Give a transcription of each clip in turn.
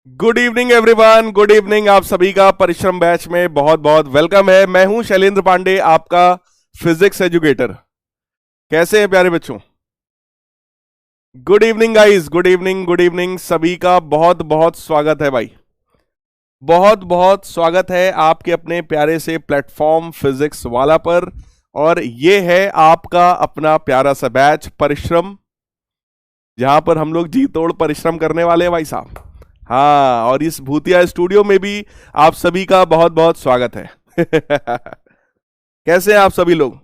Good evening everyone, good evening. आप सभी का परिश्रम बैच में बहुत बहुत वेलकम है। मैं हूं शैलेंद्र पांडे, आपका फिजिक्स एजुकेटर। कैसे हैं प्यारे बच्चों? Good evening guys, good evening, good evening. सभी का बहुत बहुत स्वागत है भाई, बहुत बहुत स्वागत है आपके अपने प्यारे से प्लेटफॉर्म फिजिक्स वाला पर। और ये है आपका अपना प्यारा सा बैच परिश्रम, जहां पर हम लोग जी तोड़ परिश्रम करने वाले हैं भाई साहब। हाँ, और इस भूतिया स्टूडियो में भी आप सभी का बहुत बहुत स्वागत है। कैसे हैं आप सभी लोग?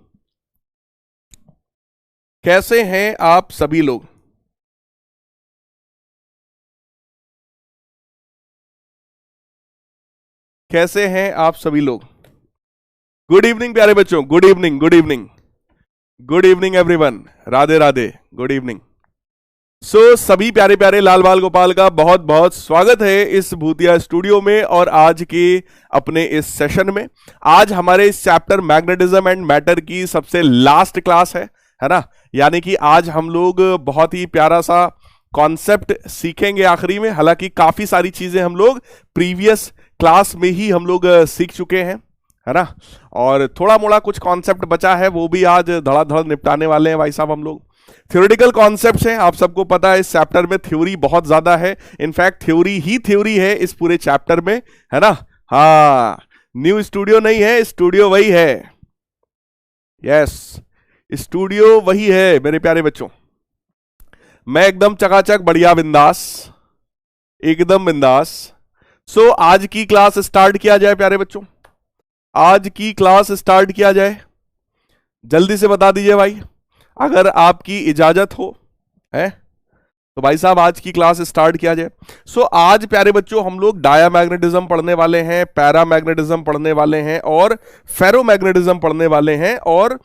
कैसे हैं आप सभी लोग? कैसे हैं आप सभी लोग? गुड इवनिंग प्यारे बच्चों, good evening, good evening, good evening everyone. Radhe Radhe, good evening. सभी प्यारे प्यारे लाल बाल गोपाल का बहुत बहुत स्वागत है इस भूतिया स्टूडियो में और आज के अपने इस सेशन में। आज हमारे इस चैप्टर मैग्नेटिज्म एंड मैटर की सबसे लास्ट क्लास है ना। यानी कि आज हम लोग बहुत ही प्यारा सा कॉन्सेप्ट सीखेंगे आखिरी में। हालांकि काफी सारी चीजें हम लोग प्रीवियस क्लास में ही हम लोग सीख चुके हैं, है ना। और थोड़ा मोड़ा कुछ कॉन्सेप्ट बचा है, वो भी आज धड़ाधड़ निपटाने वाले हैं भाई साहब हम लोग। थ्योरेटिकल कॉन्सेप्ट्स हैं, आप सबको पता है इस चैप्टर में थ्योरी बहुत ज्यादा है। इनफैक्ट थ्योरी ही थ्योरी है इस पूरे चैप्टर में, है ना। हाँ, न्यू स्टूडियो नहीं है, स्टूडियो वही है। यस, स्टूडियो वही है मेरे प्यारे बच्चों। मैं एकदम चकाचक बढ़िया बिंदास, एकदम बिंदास। आज की क्लास स्टार्ट किया जाए प्यारे बच्चों, आज की क्लास स्टार्ट किया जाए। जल्दी से बता दीजिए भाई, अगर आपकी इजाजत हो है तो भाई साहब आज की क्लास स्टार्ट किया जाए। आज प्यारे बच्चों हम लोग डायामैग्नेटिज्म पढ़ने वाले हैं, पैरामैग्नेटिज्म पढ़ने वाले हैं और फेरोमैग्नेटिज्म पढ़ने वाले हैं। और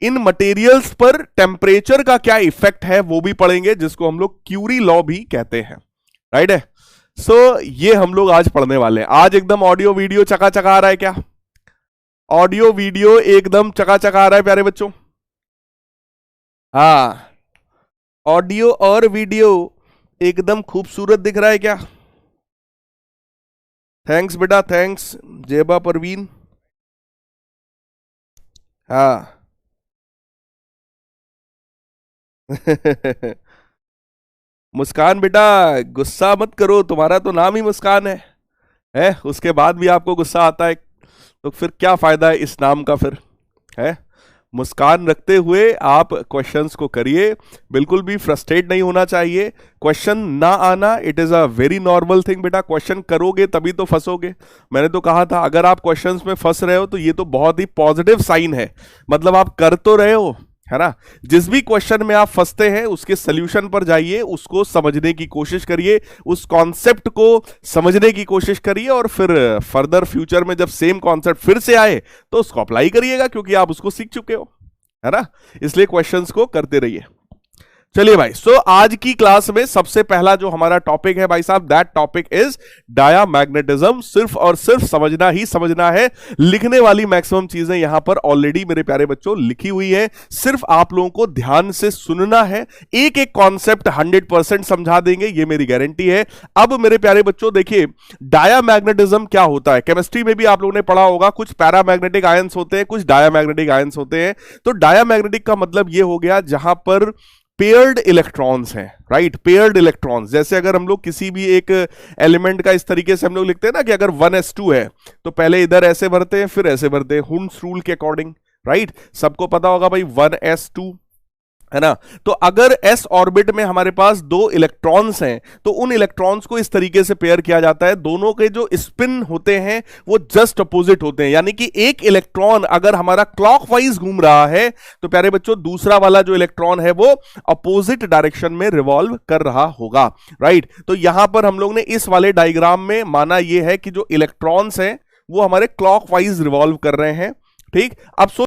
इन मटेरियल्स पर टेम्परेचर का क्या इफेक्ट है वो भी पढ़ेंगे, जिसको हम लोग क्यूरी लॉ भी कहते हैं, राइट है। ये हम लोग आज पढ़ने वाले हैं। आज एकदम ऑडियो वीडियो चकाचक आ रहा है क्या? ऑडियो वीडियो एकदम चकाचक आ रहा है प्यारे बच्चों? हाँ, ऑडियो और वीडियो एकदम खूबसूरत दिख रहा है क्या? थैंक्स बेटा, थैंक्स जेबा परवीन। हाँ। मुस्कान बेटा, गुस्सा मत करो, तुम्हारा तो नाम ही मुस्कान है? उसके बाद भी आपको गुस्सा आता है, तो फिर क्या फायदा है इस नाम का फिर, है। मुस्कान रखते हुए आप क्वेश्चंस को करिए, बिल्कुल भी फ्रस्ट्रेट नहीं होना चाहिए। क्वेश्चन ना आना it is a very normal thing बेटा। क्वेश्चन करोगे तभी तो फंसोगे। मैंने तो कहा था अगर आप क्वेश्चंस में फंस रहे हो तो ये तो बहुत ही पॉजिटिव साइन है, मतलब आप कर तो रहे हो, है ना। जिस भी क्वेश्चन में आप फंसते हैं उसके सोल्यूशन पर जाइए, उसको समझने की कोशिश करिए, उस कॉन्सेप्ट को समझने की कोशिश करिए और फिर फर्दर फ्यूचर में जब सेम कॉन्सेप्ट फिर से आए तो उसको अप्लाई करिएगा, क्योंकि आप उसको सीख चुके हो, है ना। इसलिए क्वेश्चंस को करते रहिए। चलिए भाई, आज की क्लास में सबसे पहला जो हमारा टॉपिक है भाई साहब, दैट टॉपिक इज डायामैग्नेटिज्म। सिर्फ और सिर्फ समझना ही समझना है। लिखने वाली मैक्सिमम चीजें यहां पर ऑलरेडी मेरे प्यारे बच्चों लिखी हुई है, सिर्फ आप लोगों को ध्यान से सुनना है। एक एक कॉन्सेप्ट 100% समझा देंगे, ये मेरी गारंटी है। अब मेरे प्यारे बच्चों देखिए, डायामैग्नेटिज्म क्या होता है। केमिस्ट्री में भी आप लोगों ने पढ़ा होगा, कुछ पैरामैग्नेटिक आयंस होते हैं, कुछ डायामैग्नेटिक आयंस होते हैं। तो डायामैग्नेटिक का मतलब ये हो गया जहां पर पेयर्ड इलेक्ट्रॉन्स हैं, राइट। पेयर्ड इलेक्ट्रॉन्स, जैसे अगर हम लोग किसी भी एक एलिमेंट का इस तरीके से हम लोग लिखते हैं ना कि अगर 1s2 है तो पहले इधर ऐसे भरते हैं फिर ऐसे भरते हैं, हुन्स रूल के अकॉर्डिंग, राइट। सबको पता होगा भाई 1s2, है ना। तो अगर s ऑर्बिट में हमारे पास दो इलेक्ट्रॉन्स हैं तो उन इलेक्ट्रॉन्स को इस तरीके से पेयर किया जाता है, दोनों के जो स्पिन होते हैं वो जस्ट अपोजिट होते हैं। यानी कि एक इलेक्ट्रॉन अगर हमारा क्लॉकवाइज घूम रहा है तो प्यारे बच्चों दूसरा वाला जो इलेक्ट्रॉन है वो अपोजिट डायरेक्शन में रिवॉल्व कर रहा होगा, राइट। तो यहां पर हम लोग ने इस वाले डायग्राम में माना यह है कि जो इलेक्ट्रॉन्स हैं वो हमारे क्लॉकवाइज रिवॉल्व कर रहे हैं, ठीक। अब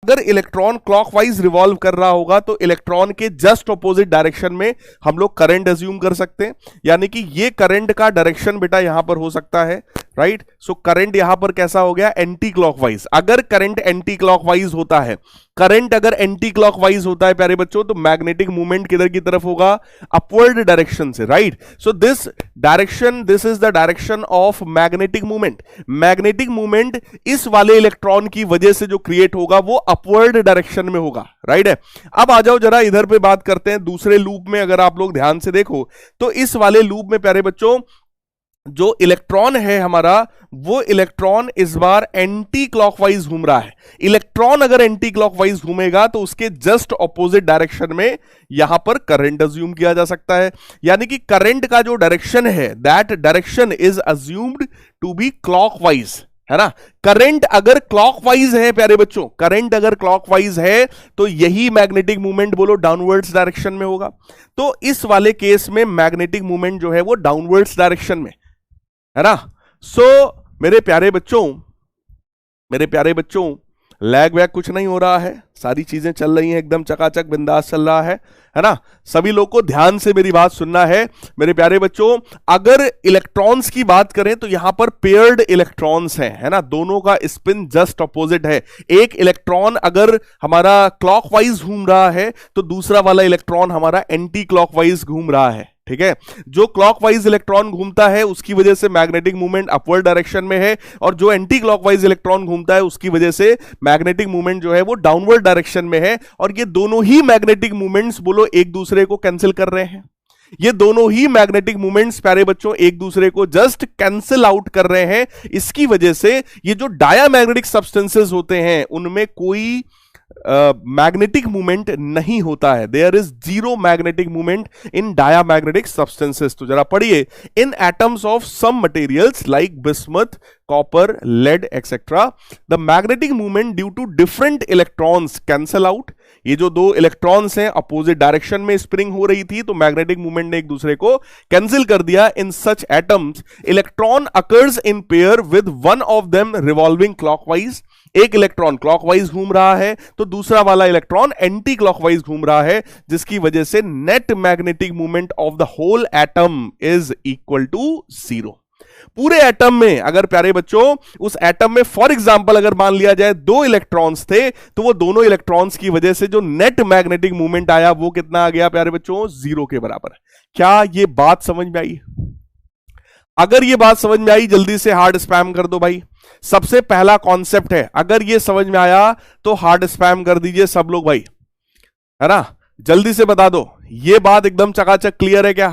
अगर इलेक्ट्रॉन क्लॉकवाइज रिवॉल्व कर रहा होगा तो इलेक्ट्रॉन के जस्ट ऑपोजिट डायरेक्शन में हम लोग करंट अज्यूम कर सकते हैं। यानी कि ये करंट का डायरेक्शन बेटा यहां पर हो सकता है राइट। सो करंट यहां पर कैसा हो गया, एंटी क्लॉकवाइज। अगर करंट एंटी क्लॉकवाइज होता है, करंट अगर एंटी क्लॉकवाइज होता है प्यारे बच्चों, तो मैग्नेटिक मूवमेंट किधर की तरफ होगा, अपवर्ड डायरेक्शन से, right. So this direction, this is the direction of magnetic movement. Magnetic movement इस वाले इलेक्ट्रॉन की वजह से जो क्रिएट होगा वो अपवर्ड डायरेक्शन में होगा, राइट है। अब आ जाओ जरा इधर पे बात करते हैं दूसरे लूप में। अगर आप लोग ध्यान से देखो तो इस वाले लूप में प्यारे बच्चों जो इलेक्ट्रॉन है हमारा, वो इलेक्ट्रॉन इस बार एंटी क्लॉकवाइज घूम रहा है। इलेक्ट्रॉन अगर एंटी क्लॉकवाइज घूमेगा तो उसके जस्ट ऑपोजिट डायरेक्शन में यहां पर करंट अज्यूम किया जा सकता है। यानी कि करंट का जो डायरेक्शन है, that direction is assumed to be clockwise, है ना। करंट अगर क्लॉकवाइज है प्यारे बच्चों, करंट अगर क्लॉकवाइज है तो यही मैग्नेटिक मूवमेंट बोलो डाउनवर्ड्स डायरेक्शन में होगा। तो इस वाले केस में मैग्नेटिक मूवमेंट जो है वो डाउनवर्ड्स डायरेक्शन में, है ना। सो मेरे प्यारे बच्चों, मेरे प्यारे बच्चों, लैग वैग कुछ नहीं हो रहा है, सारी चीजें चल रही हैं एकदम चकाचक, बिंदास चल रहा है ना। सभी लोग को ध्यान से मेरी बात सुनना है मेरे प्यारे बच्चों। अगर इलेक्ट्रॉन्स की बात करें तो यहां पर पेयर्ड इलेक्ट्रॉन्स हैं, है ना, दोनों का स्पिन जस्ट अपोजिट है। एक इलेक्ट्रॉन अगर हमारा क्लॉकवाइज घूम रहा है तो दूसरा वाला इलेक्ट्रॉन हमारा एंटी क्लॉकवाइज घूम रहा है, ठीक है। जो क्लॉकवाइज इलेक्ट्रॉन घूमता है उसकी वजह से मैग्नेटिक मूवमेंट अपवर्ड डायरेक्शन में है, और जो एंटी क्लॉकवाइज इलेक्ट्रॉन घूमता है उसकी वजह से मैग्नेटिक मूवमेंट जो है वो डाउनवर्ड डायरेक्शन में है। और ये दोनों ही मैग्नेटिक मूवमेंट्स बोलो एक दूसरे को कैंसिल कर रहे हैं। ये दोनों ही मैग्नेटिक मूवमेंट्स प्यारे बच्चों एक दूसरे को जस्ट कैंसिल आउट कर रहे हैं। इसकी वजह से ये जो डायामैग्नेटिक सब्सटेंसेस होते हैं उनमें कोई मैग्नेटिक मूवमेंट नहीं होता है। There is zero magnetic movement in diamagnetic substances. तो जरा पढ़िए, in atoms of some materials like bismuth, copper, lead etcetera, the magnetic movement due to different electrons cancel out. ये जो दो इलेक्ट्रॉन्स हैं अपोजिट डायरेक्शन में स्प्रिंग हो रही थी, तो मैग्नेटिक मूवमेंट ने एक दूसरे को कैंसिल कर दिया। In such atoms electron occurs in pair with one of them revolving clockwise. एक इलेक्ट्रॉन क्लॉकवाइज घूम रहा है तो दूसरा वाला इलेक्ट्रॉन एंटी क्लॉकवाइज घूम रहा है, जिसकी वजह से net magnetic movement of the whole atom is equal to 0। पूरे एटम में अगर प्यारे बच्चों उस एटम में फॉर एग्जांपल अगर मान लिया जाए 2 इलेक्ट्रॉन्स थे, तो वो दोनों इलेक्ट्रॉन्स की वजह से जो नेट मैग्नेटिक मूवमेंट आया वो कितना आ गया प्यारे बच्चों, 0 के बराबर। क्या ये बात समझ में आई? अगर ये बात समझ में आई जल्दी से हार्ड स्पैम कर दो भाई। सबसे पहला कॉन्सेप्ट है, अगर ये समझ में आया तो हार्ड स्पैम कर दीजिए सब लोग भाई, है ना। जल्दी से बता दो, ये बात एकदम चकाचक क्लियर है क्या?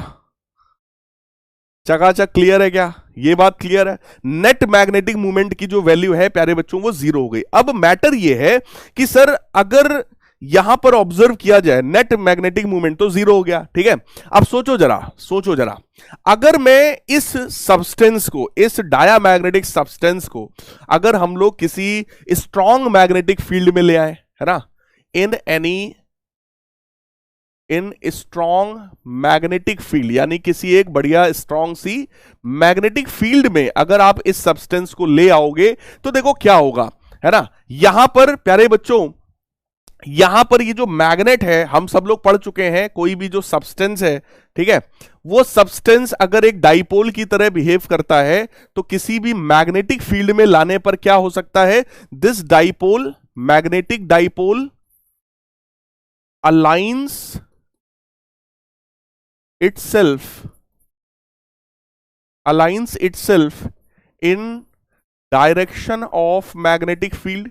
चकाचक क्लियर है क्या? ये बात क्लियर है। नेट मैग्नेटिक मूवमेंट की जो वैल्यू है प्यारे बच्चों वो 0 हो गई। अब मैटर ये है कि सर अगर यहां पर ऑब्जर्व किया जाए नेट मैग्नेटिक मूवमेंट तो 0 हो गया, ठीक है। अब सोचो जरा, सोचो जरा, अगर मैं इस सब्सटेंस को, इस डायामैग्नेटिक सब्सटेंस को अगर हम लोग किसी स्ट्रॉन्ग मैग्नेटिक फील्ड में ले आए, है ना, इन स्ट्रॉन्ग मैग्नेटिक फील्ड, यानी किसी एक बढ़िया स्ट्रॉन्ग सी मैग्नेटिक फील्ड में अगर आप इस सब्सटेंस को ले आओगे तो देखो क्या होगा, है ना। यहां पर प्यारे बच्चों, यहां पर ये जो मैग्नेट है, हम सब लोग पढ़ चुके हैं, कोई भी जो सब्सटेंस है, ठीक है, वो सब्सटेंस अगर एक डाइपोल की तरह बिहेव करता है तो किसी भी मैग्नेटिक फील्ड में लाने पर क्या हो सकता है, this dipole, magnetic dipole aligns itself in direction of magnetic field,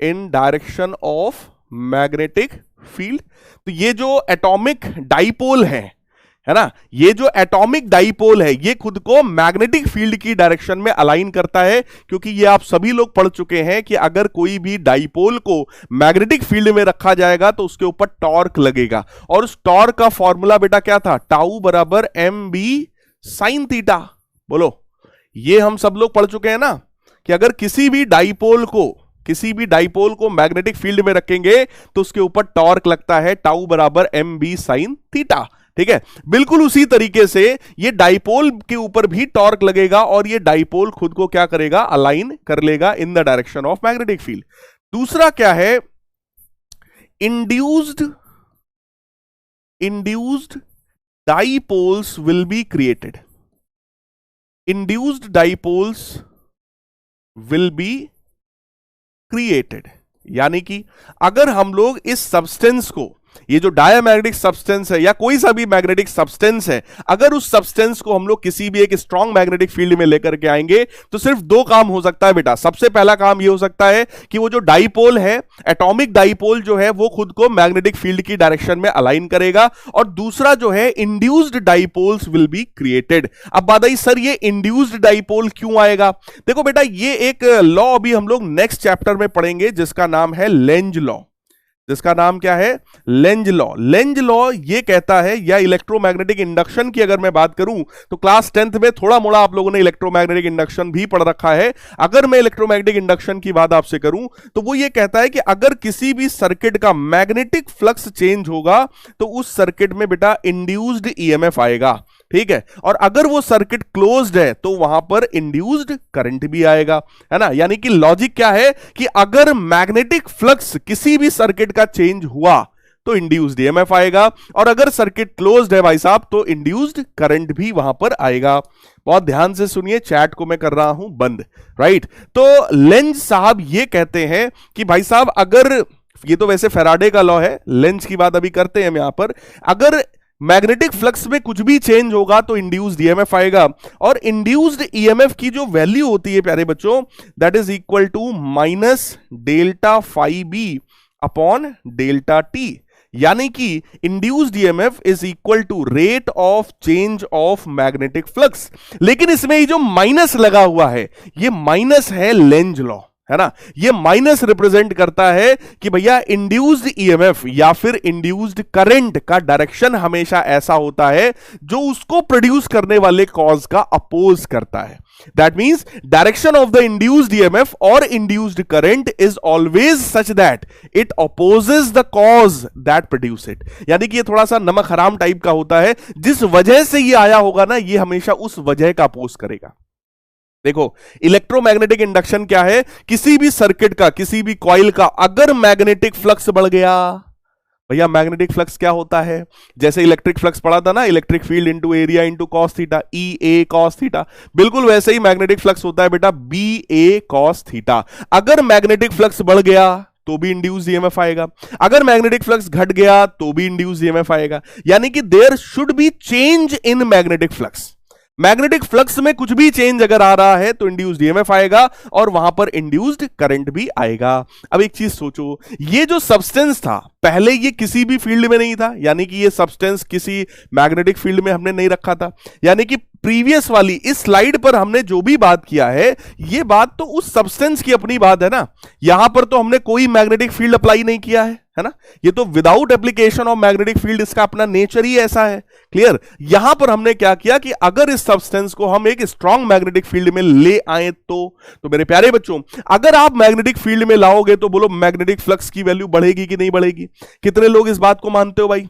in direction of magnetic field। तो ये जो एटॉमिक डाइपोल है ना, ये जो एटॉमिक डाइपोल है ये खुद को मैग्नेटिक फील्ड की डायरेक्शन में अलाइन करता है, क्योंकि ये आप सभी लोग पढ़ चुके हैं कि अगर कोई भी डाइपोल को मैग्नेटिक फील्ड में रखा जाएगा तो उसके ऊपर टॉर्क लगेगा, और उस टॉर्क का फॉर्मूला बेटा क्या था, टाउ बराबर एम बी साइन थीटा। बोलो, ये हम सब लोग पढ़ चुके हैं ना कि अगर किसी भी डाइपोल को मैग्नेटिक फील्ड में रखेंगे तो उसके ऊपर टॉर्क लगता है टाउ बराबर एम बी साइन थीटा, ठीक है। बिल्कुल उसी तरीके से ये डाइपोल के ऊपर भी टॉर्क लगेगा और ये डाइपोल खुद को क्या करेगा, अलाइन कर लेगा इन the direction of magnetic field. दूसरा क्या है, induced dipoles will be created. Induced dipoles will be created. यानी कि अगर हम लोग इस सब्सटेंस को, ये जो डायमैग्नेटिक सब्सटेंस है या कोई सा भी मैग्नेटिक सब्सटेंस है, अगर उस सब्सटेंस को हम लोग किसी भी एक स्ट्रॉन्ग मैग्नेटिक फील्ड में लेकर के आएंगे तो सिर्फ दो काम हो सकता है बेटा। सबसे पहला काम ये हो सकता है कि वो जो डाइपोल है, एटॉमिक डाइपोल जो है, वो खुद को मैग्नेटिक फील्ड की डायरेक्शन में अलाइन करेगा, और दूसरा जो है induced dipoles will be created. अब बात आई सर ये इंड्यूस्ड डाइपोल क्यों आएगा? देखो बेटा, ये एक लॉ अभी हम लोग नेक्स्ट चैप्टर में पढ़ेंगे जिसका नाम है लेंज लॉ। जिसका नाम क्या है? Lenz law. लेंज लॉ ये कहता है, या इलेक्ट्रोमैग्नेटिक इंडक्शन की अगर मैं बात करूं तो क्लास 10th में थोड़ा मोड़ा आप लोगों ने इलेक्ट्रोमैग्नेटिक इंडक्शन भी पढ़ रखा है। अगर मैं इलेक्ट्रोमैग्नेटिक इंडक्शन की बात आपसे करूं तो वो ये कहता है कि अगर किसी भी सर्किट का मैग्नेटिक फ्लक्स चेंज होगा तो उस सर्किट में बेटा इंड्यूस्ड ईएमएफ आएगा, ठीक है। और अगर वो सर्किट क्लोज्ड है तो वहां पर इंड्यूस्ड करंट भी आएगा, है ना। यानी कि लॉजिक क्या है कि अगर मैग्नेटिक फ्लक्स किसी भी सर्किट का चेंज हुआ तो इंड्यूस्ड ईएमएफ आएगा, और अगर सर्किट क्लोज्ड है भाई साहब तो इंड्यूस्ड करंट भी वहां पर आएगा। बहुत ध्यान से सुनिए, चैट को मैं कर रहा हूं बंद, राइट। तो लेंज साहब ये कहते हैं कि भाई साहब अगर, ये तो वैसे फैराडे का लॉ है, लेंज की बात अभी करते हैं हम यहां पर, अगर मैग्नेटिक फ्लक्स में कुछ भी चेंज होगा तो इंड्यूस्ड ईएमएफ आएगा, और इंड्यूस्ड ईएमएफ की जो वैल्यू होती है प्यारे बच्चों, that is equal to minus delta phi B upon delta T. यानी कि induced EMF is equal to rate of change of magnetic flux. लेकिन इसमें ये जो माइनस लगा हुआ है, ये माइनस है लेंज लॉ, है ना। ये माइनस रिप्रेजेंट करता है कि भैया इंड्यूस्ड ईएमएफ या फिर इंड्यूस्ड करंट का डायरेक्शन हमेशा ऐसा होता है जो उसको प्रोड्यूस करने वाले कॉज का अपोज करता है। That means direction of the induced EMF और induced current is always such that it opposes the cause that produce it. यानी कि ये थोड़ा सा नमक हराम टाइप का होता है, जिस वजह से ये आया होगा ना, ये हमेशा उस वजह का अपोज करेगा। देखो इलेक्ट्रोमैग्नेटिक इंडक्शन क्या है? किसी भी सर्किट का, किसी भी कॉइल का अगर मैग्नेटिक फ्लक्स बढ़ गया, भैया मैग्नेटिक फ्लक्स क्या होता है? जैसे इलेक्ट्रिक फ्लक्स पढ़ा था ना, electric field into area into cos theta, E A cos theta, बिल्कुल वैसे ही मैग्नेटिक फ्लक्स होता है बेटा, बी ए कॉस थीटा। अगर मैग्नेटिक फ्लक्स बढ़ गया तो भी इंड्यूस्ड ईएमएफ आएगा, अगर मैग्नेटिक फ्लक्स घट गया तो भी इंड्यूस्ड ईएमएफ आएगा। यानी कि there should be change in magnetic flux. Magnetic flux में कुछ भी चेंज अगर आ रहा है तो इंड्यूस्ड ईएमएफ आएगा, और वहां पर इंड्यूस्ड करंट भी आएगा। अब एक चीज सोचो, ये जो सब्सटेंस था पहले ये किसी भी फील्ड में नहीं था, यानी कि ये सब्सटेंस किसी मैग्नेटिक फील्ड में हमने नहीं रखा था। यानी कि प्रीवियस वाली इस स्लाइड पर हमने जो भी बात किया है, ये बात तो उस सब्सटेंस की अपनी बात है ना। यहां पर तो हमने कोई मैग्नेटिक फील्ड अप्लाई नहीं किया है ना। ये तो without application of magnetic field, इसका अपना नेचर ही ऐसा है। क्लियर? यहां पर हमने क्या किया कि अगर इस सब्सटेंस को हम एक स्ट्रॉन्ग मैग्नेटिक फील्ड में ले आए तो मेरे प्यारे बच्चों, अगर आप मैग्नेटिक फील्ड में लाओगे तो बोलो मैग्नेटिक फ्लक्स की वैल्यू बढ़ेगी कि नहीं बढ़ेगी? कितने लोग इस बात को मानते हो भाई?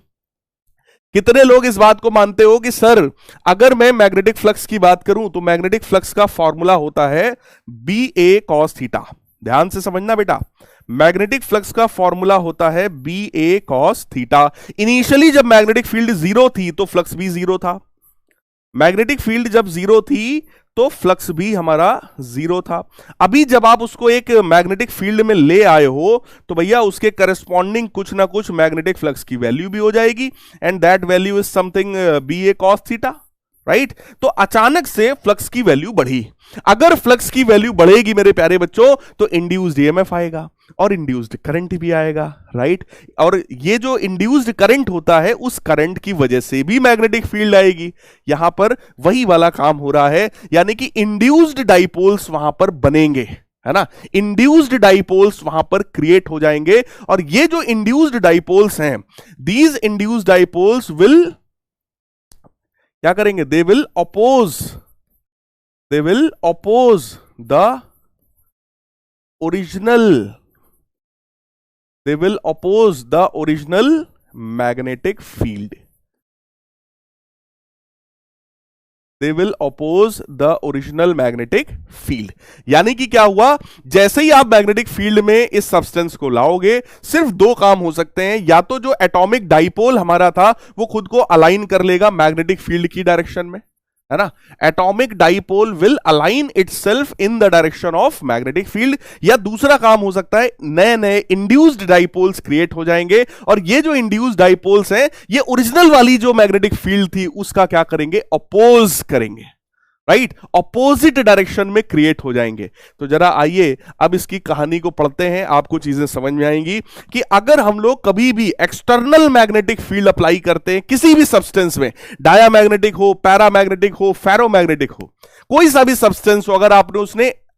कितने लोग इस बात को मानते हो कि सर अगर मैं मैग्नेटिक फ्लक्स की बात करूं तो मैग्नेटिक फ्लक्स का फॉर्मूला होता है बी ए कॉस थीटा। ध्यान से समझना बेटा, मैग्नेटिक फ्लक्स का फॉर्मूला होता है B A cos theta. Initially जब मैग्नेटिक फील्ड जीरो थी तो फ्लक्स भी जीरो था। मैग्नेटिक फील्ड जब जीरो थी तो फ्लक्स भी हमारा जीरो था। अभी जब आप उसको एक मैग्नेटिक फील्ड में ले आए हो तो भैया उसके करस्पॉन्डिंग कुछ ना कुछ मैग्नेटिक फ्लक्स की वैल्यू भी हो जाएगी, and that value is something B A cos theta, right. तो अचानक से फ्लक्स की वैल्यू बढ़ी। अगर फ्लक्स की वैल्यू बढ़ेगी मेरे प्यारे बच्चों तो इंड्यूस्ड ईएमएफ आएगा और इंड्यूस्ड करंट भी आएगा, राइट। और ये जो इंड्यूस्ड करंट होता है उस करंट की वजह से भी मैग्नेटिक फील्ड आएगी। यहां पर वही वाला काम हो रहा है, यानी कि इंड्यूस्ड डाइपोल्स वहां पर बनेंगे, है ना। इंड्यूस्ड डाइपोल्स वहां पर क्रिएट हो जाएंगे, और ये जो इंड्यूस्ड डाइपोल्स हैं, दीज इंड्यूस्ड डाइपोल्स विल क्या करेंगे? They will oppose the original magnetic field. They will oppose the original magnetic field. यानी कि क्या हुआ, जैसे ही आप मैग्नेटिक फील्ड में इस सब्सटेंस को लाओगे, सिर्फ दो काम हो सकते हैं। या तो जो एटॉमिक डाइपोल हमारा था वो खुद को अलाइन कर लेगा मैग्नेटिक फील्ड की डायरेक्शन में, है ना। Atomic dipole will align itself in the direction of magnetic field. या दूसरा काम हो सकता है, नए नए इंड्यूस्ड डाइपोल्स क्रिएट हो जाएंगे और ये जो इंड्यूस्ड डाइपोल्स हैं ये ओरिजिनल वाली जो मैग्नेटिक फील्ड थी उसका क्या करेंगे, अपोज करेंगे, राइट, ऑपोजिट डायरेक्शन में क्रिएट हो जाएंगे। तो जरा आइए अब इसकी कहानी को पढ़ते हैं, आपको चीजें समझ में आएंगी कि अगर हम लोग कभी भी एक्सटर्नल मैग्नेटिक फील्ड अप्लाई करते हैं किसी भी सब्सटेंस में, डायामैग्नेटिक हो, पैरामैग्नेटिक हो, फेरोमैग्नेटिक हो, कोई सा भी सब्सटेंस हो, अगर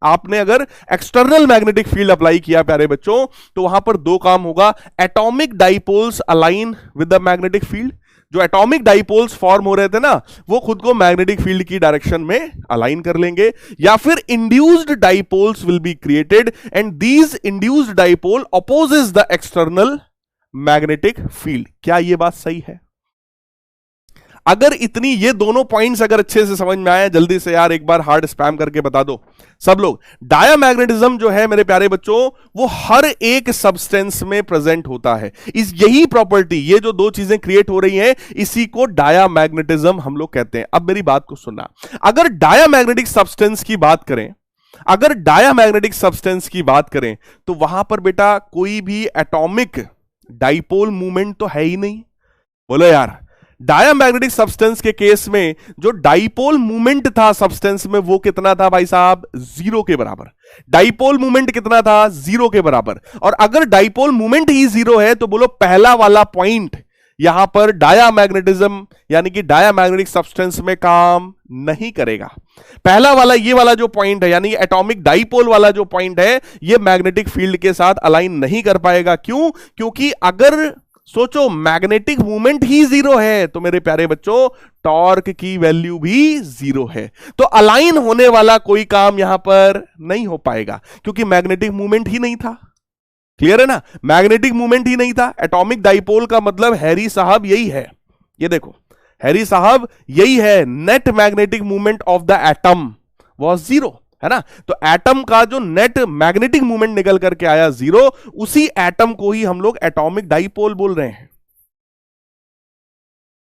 आपने अगर एक्सटर्नल मैग्नेटिक फील्ड अप्लाई किया प्यारे बच्चों, तो वहां पर दो काम होगा। Atomic dipoles align with the magnetic field, जो एटॉमिक डाइपोल्स फॉर्म हो रहे थे ना वो खुद को मैग्नेटिक फील्ड की डायरेक्शन में अलाइन कर लेंगे, या फिर induced dipoles will be created and these induced dipole opposes the external magnetic field. क्या यह बात सही है? अगर इतनी ये दोनों पॉइंट्स अगर अच्छे से समझ में आए, जल्दी से यार एक बार हार्ड स्पैम करके बता दो सब लोग। डायामैग्नेटिज्म जो है मेरे प्यारे बच्चों वो हर एक सब्सटेंस में प्रेजेंट होता है। यही प्रॉपर्टी, ये जो दो चीजें क्रिएट हो रही हैं इसी को डायामैग्नेटिज्म हम लोग कहते हैं। अब मेरी बात को सुनना, अगर डायामैग्नेटिक सब्सटेंस की बात करें, अगर डायामैग्नेटिक सब्सटेंस की बात करें तो वहां पर बेटा कोई भी एटॉमिक डाइपोल मूवमेंट तो है ही नहीं। बोलो यार, डायामैग्नेटिक सब्सटेंस के केस में जो डाइपोल मूवमेंट था सब्सटेंस में वो कितना था भाई साहब, जीरो के बराबर। डाइपोल मूवमेंट कितना था, जीरो के बराबर। और अगर डाइपोल मूवमेंट ही जीरो है तो बोलो पहला वाला पॉइंट यहां पर डायामैग्नेटिज्म यानी कि डायामैग्नेटिक सब्सटेंस में काम नहीं करेगा। पहला वाला ये वाला जो पॉइंट है यानी एटॉमिक डाइपोल वाला जो पॉइंट है ये मैग्नेटिक फील्ड के साथ अलाइन नहीं कर पाएगा। क्यों? क्योंकि अगर सोचो मैग्नेटिक मूवमेंट ही जीरो है तो मेरे प्यारे बच्चों टॉर्क की वैल्यू भी जीरो है, तो अलाइन होने वाला कोई काम यहां पर नहीं हो पाएगा क्योंकि मैग्नेटिक मूवमेंट ही नहीं था। क्लियर है ना, मैग्नेटिक मूवमेंट ही नहीं था। एटॉमिक डाइपोल का मतलब हैरी साहब यही है, ये देखो हैरी साहब यही है, net magnetic movement of the atom was zero, है ना। तो एटम का जो नेट मैग्नेटिक मूवमेंट निकल करके आया जीरो, उसी एटम को ही हम लोग एटॉमिक डाइपोल बोल रहे हैं।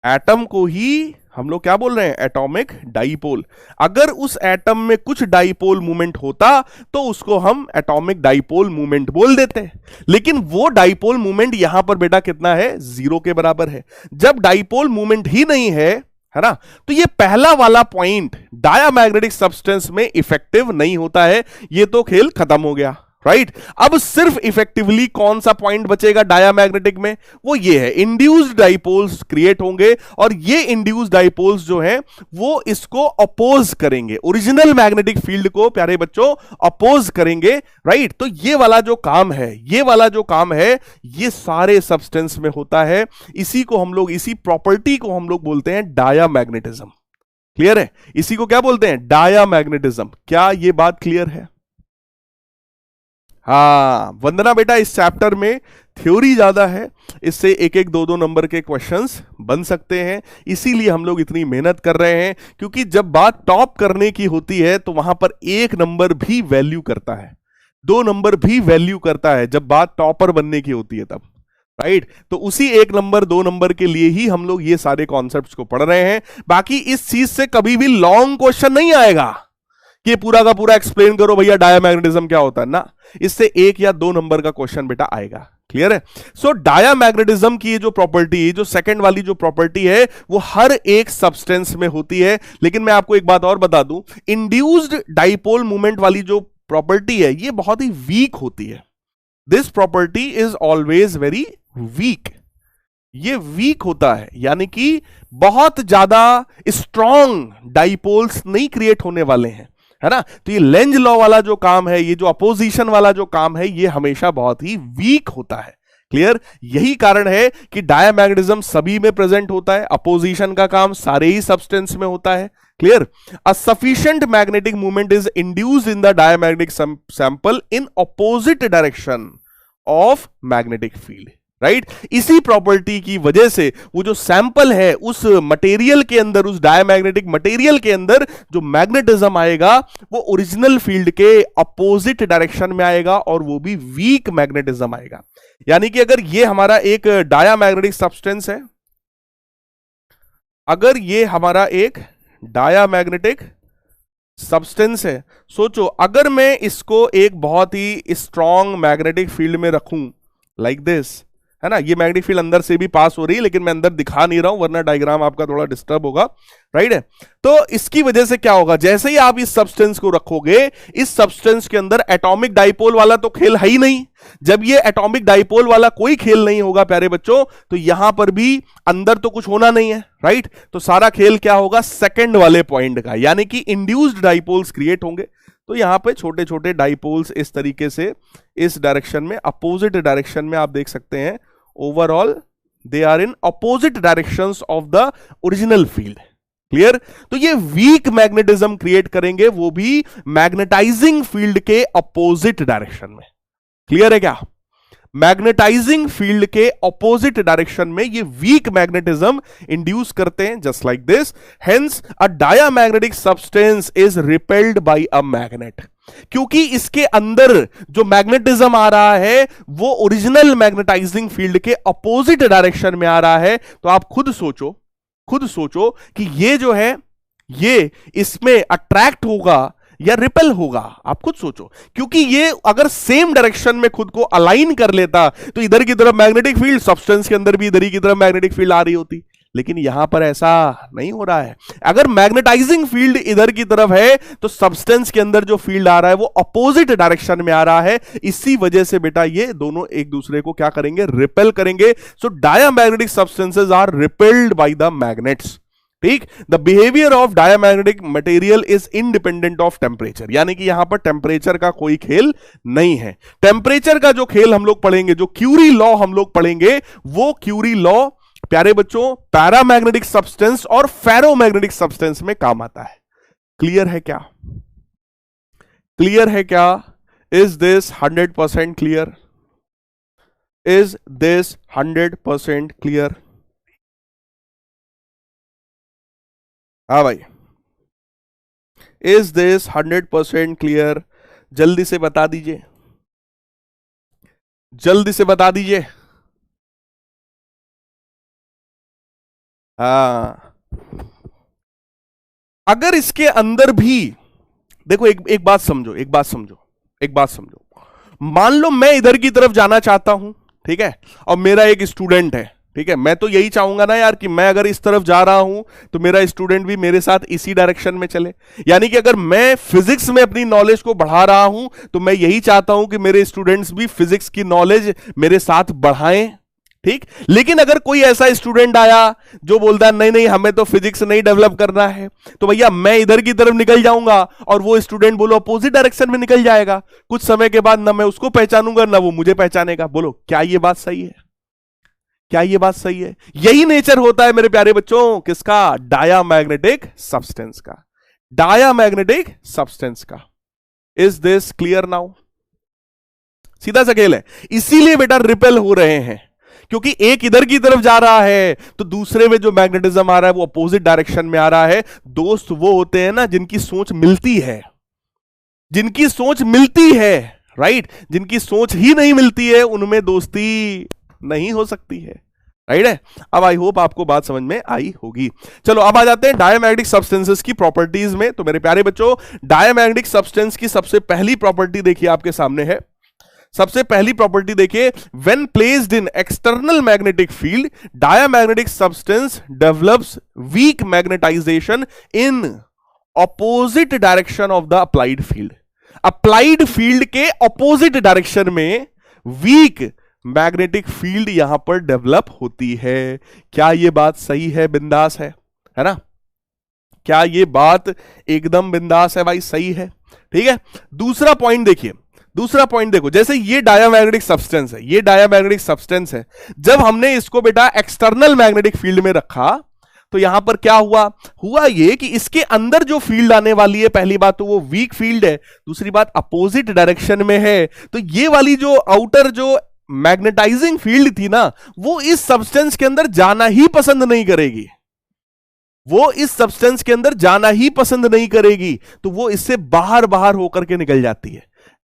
एटम को ही हम लोग क्या बोल रहे हैं, एटॉमिक डाइपोल। अगर उस एटम में कुछ डाइपोल मूवमेंट होता तो उसको हम एटॉमिक डाइपोल मूवमेंट बोल देते, लेकिन वो डाइपोल मूवमेंट यहां पर बेटा कितना है, जीरो के बराबर है। जब डाइपोल मूवमेंट ही नहीं है ना, तो ये पहला वाला पॉइंट डायामैग्नेटिक सब्सटेंस में इफेक्टिव नहीं होता है, ये तो खेल खत्म हो गया, राइट। अब सिर्फ इफेक्टिवली कौन सा पॉइंट बचेगा डायामैग्नेटिक में, वो ये है इंड्यूस्ड डाइपोल्स क्रिएट होंगे और ये इंड्यूस्ड डाइपोल्स जो हैं वो इसको अपोज करेंगे, ओरिजिनल मैग्नेटिक फील्ड को प्यारे बच्चों अपोज करेंगे, राइट। तो ये वाला जो काम है, ये वाला जो काम है ये सारे सब्सटेंस में होता है। इसी को हम लोग, इसी प्रॉपर्टी को हम लोग बोलते हैं डायामैग्नेटिज्म। क्लियर है, इसी को क्या बोलते हैं, डायामैग्नेटिज्म। क्या ये बात क्लियर है? हाँ वंदना बेटा, इस चैप्टर में थ्योरी ज्यादा है, इससे एक एक दो दो नंबर के क्वेश्चंस बन सकते हैं, इसीलिए हम लोग इतनी मेहनत कर रहे हैं। क्योंकि जब बात टॉप करने की होती है तो वहां पर एक नंबर भी वैल्यू करता है, दो नंबर भी वैल्यू करता है जब बात टॉपर बनने की होती है तब, राइट। तो उसी एक नंबर दो नंबर के लिए ही हम लोग ये सारे कॉन्सेप्ट्स को पढ़ रहे हैं। बाकी इस चीज से कभी भी लॉन्ग क्वेश्चन नहीं आएगा कि पूरा का पूरा एक्सप्लेन करो भैया डायामैग्नेटिज्म क्या होता है ना, इससे एक या दो नंबर का क्वेश्चन बेटा आएगा। क्लियर है। सो डायामैग्नेटिज्म की जो प्रॉपर्टी, जो सेकंड वाली जो प्रॉपर्टी है वो हर एक सब्सटेंस में होती है। लेकिन मैं आपको एक बात और बता दूं, इंड्यूस्ड डाइपोल मूवमेंट वाली जो प्रॉपर्टी है ये बहुत ही वीक होती है। This property is always very weak, ये वीक होता है, यानी कि बहुत ज्यादा स्ट्रॉन्ग डाइपोल्स नहीं क्रिएट होने वाले हैं, है ना। तो ये लेंज लॉ वाला जो काम है, ये जो अपोजिशन वाला जो काम है, ये हमेशा बहुत ही वीक होता है। क्लियर, यही कारण है कि डायामैग्नेटिज्म सभी में प्रेजेंट होता है, अपोजिशन का काम सारे ही सब्सटेंस में होता है। Clear, a sufficient magnetic movement is induced in the diamagnetic sample in opposite direction of magnetic field, right. इसी प्रॉपर्टी की वजह से वो जो सैंपल है उस मटेरियल के अंदर, उस डायमैग्नेटिक मटेरियल के अंदर जो मैग्नेटिज्म आएगा वो ओरिजिनल फील्ड के अपोजिट डायरेक्शन में आएगा और वो भी वीक मैग्नेटिज्म आएगा। यानी कि अगर ये हमारा एक डायमैग्नेटिक सब्सटेंस है, अगर ये हमारा एक डायामैग्नेटिक सब्सटेंस है। सोचो अगर मैं इसको एक बहुत ही स्ट्रॉन्ग मैग्नेटिक फील्ड में रखूं लाइक दिस, है ना, ये मैग्नेटिक फील्ड अंदर से भी पास हो रही है लेकिन मैं अंदर दिखा नहीं रहा हूं वरना डायग्राम आपका थोड़ा डिस्टर्ब होगा, राइट है। तो इसकी वजह से क्या होगा, जैसे ही आप इस सब्सटेंस को रखोगे, इस सब्सटेंस के अंदर एटॉमिक डाइपोल वाला तो खेल है ही नहीं। जब ये एटॉमिक डाइपोल वाला कोई खेल नहीं होगा प्यारे बच्चों, तो यहां पर भी अंदर तो कुछ होना नहीं है, राइट। तो सारा खेल क्या होगा, सेकंड वाले पॉइंट का, यानी कि इंड्यूस्ड डाइपोल्स क्रिएट होंगे। तो यहां पे छोटे छोटे डाइपोल्स इस तरीके से इस डायरेक्शन में, अपोजिट डायरेक्शन में आप देख सकते हैं, overall they are in opposite directions of the original field. Clear. तो ये वीक मैग्नेटिज्म क्रिएट करेंगे, वो भी मैग्नेटाइजिंग फील्ड के अपोजिट डायरेक्शन में। क्लियर है क्या, मैग्नेटाइजिंग फील्ड के ऑपोजिट डायरेक्शन में ये वीक मैग्नेटिज्म इंड्यूस करते हैं, just like this. Hence a diamagnetic substance is repelled by a magnet. क्योंकि इसके अंदर जो मैग्नेटिज्म आ रहा है वो ओरिजिनल मैग्नेटाइजिंग फील्ड के अपोजिट डायरेक्शन में आ रहा है। तो आप खुद सोचो कि ये जो है ये इसमें अट्रैक्ट होगा या रिपेल होगा, आप खुद सोचो। क्योंकि ये अगर सेम डायरेक्शन में खुद को अलाइन कर लेता तो इधर की तरफ मैग्नेटिक फील्ड, सब्सटेंस के अंदर भी इधर ही की तरफ मैग्नेटिक फील्ड आ रही होती, लेकिन यहां पर ऐसा नहीं हो रहा है। अगर मैग्नेटाइजिंग फील्ड इधर की तरफ है तो सब्सटेंस के अंदर जो फील्ड आ रहा है वो अपोजिट डायरेक्शन में आ रहा है। इसी वजह से बेटा ये दोनों एक दूसरे को क्या करेंगे, रिपेल करेंगे। So diamagnetic substances are repelled by the magnets. ठीक, the behaviour of diamagnetic material is independent of temperature, यानी कि यहां पर टेम्परेचर का कोई खेल नहीं है। टेम्परेचर का जो खेल हम लोग पढ़ेंगे, जो क्यूरी लॉ हम लोग पढ़ेंगे, वो क्यूरी लॉ प्यारे बच्चों पैरामैग्नेटिक सब्सटेंस और फेरोमैग्नेटिक सब्सटेंस में काम आता है। क्लियर है क्या, क्लियर है क्या? Is this 100% clear? Is this 100% clear? हाँ भाई, इज दिस 100% क्लियर? जल्दी से बता दीजिए, जल्दी से बता दीजिए। हाँ, अगर इसके अंदर भी देखो, एक बात समझो, एक बात समझो, एक बात समझो। मान लो मैं इधर की तरफ जाना चाहता हूं, ठीक है, और मेरा एक स्टूडेंट है, ठीक है। मैं तो यही चाहूंगा ना यार कि मैं अगर इस तरफ जा रहा हूं तो मेरा स्टूडेंट भी मेरे साथ इसी डायरेक्शन में चले। यानी कि अगर मैं फिजिक्स में अपनी नॉलेज को बढ़ा रहा हूं तो मैं यही चाहता हूं कि मेरे स्टूडेंट्स भी फिजिक्स की नॉलेज मेरे साथ बढ़ाएं, ठीक। लेकिन अगर कोई ऐसा स्टूडेंट आया जो बोलता है नहीं नहीं हमें तो फिजिक्स नहीं डेवलप करना है, तो भैया मैं इधर की तरफ निकल जाऊंगा और वो स्टूडेंट बोलो अपोजिट डायरेक्शन में निकल जाएगा। कुछ समय के बाद ना मैं उसको पहचानूंगा ना वो मुझे पहचानेगा। बोलो क्या ये बात सही है? क्या ये बात सही है? यही नेचर होता है मेरे प्यारे बच्चों किसका? डायामैग्नेटिक सब्सटेंस का, डायामैग्नेटिक सब्सटेंस का। Is this clear now? सीधा सा खेल है। इसीलिए बेटा रिपेल हो रहे हैं, क्योंकि एक इधर की तरफ जा रहा है तो दूसरे में जो मैग्नेटिज्म आ रहा है वो अपोजिट डायरेक्शन में आ रहा है। दोस्त वो होते हैं ना जिनकी सोच मिलती है, जिनकी सोच मिलती है, राइट। जिनकी सोच ही नहीं मिलती है उनमें दोस्ती नहीं हो सकती है, राइट है। अब आई होप आपको बात समझ में आई होगी। चलो अब आ जाते हैं डायामैग्नेटिक सब्सटेंसेस की प्रॉपर्टीज में। तो मेरे प्यारे बच्चों, डायामैग्नेटिक सब्सटेंस की सबसे पहली प्रॉपर्टी देखिए आपके सामने है। सबसे पहली प्रॉपर्टी देखिए, when placed in external magnetic field diamagnetic substance develops weak magnetisation in opposite direction of the applied field. Applied field के ऑपोजिट डायरेक्शन में वीक मैग्नेटिक फील्ड यहां पर डेवलप होती है। क्या यह बात सही है? बिंदास है ना? क्या यह बात एकदम बिंदास है भाई? सही है, ठीक है। दूसरा पॉइंट देखिए, दूसरा पॉइंट देखो, जैसे ये डायामैग्नेटिक सब्सटेंस है, ये डायामैग्नेटिक सब्सटेंस है। जब हमने इसको बेटा एक्सटर्नल मैग्नेटिक फील्ड में रखा तो यहां पर क्या हुआ? हुआ ये कि इसके अंदर जो फील्ड आने वाली है, पहली बात तो वो वीक फील्ड है, दूसरी बात अपोजिट डायरेक्शन में है। तो ये वाली जो आउटर जो मैग्नेटाइजिंग फील्ड थी ना, वो इस सब्सटेंस के अंदर जाना ही पसंद नहीं करेगी, वो इस सब्सटेंस के अंदर जाना ही पसंद नहीं करेगी। तो वो इससे बाहर बाहर होकर के निकल जाती है।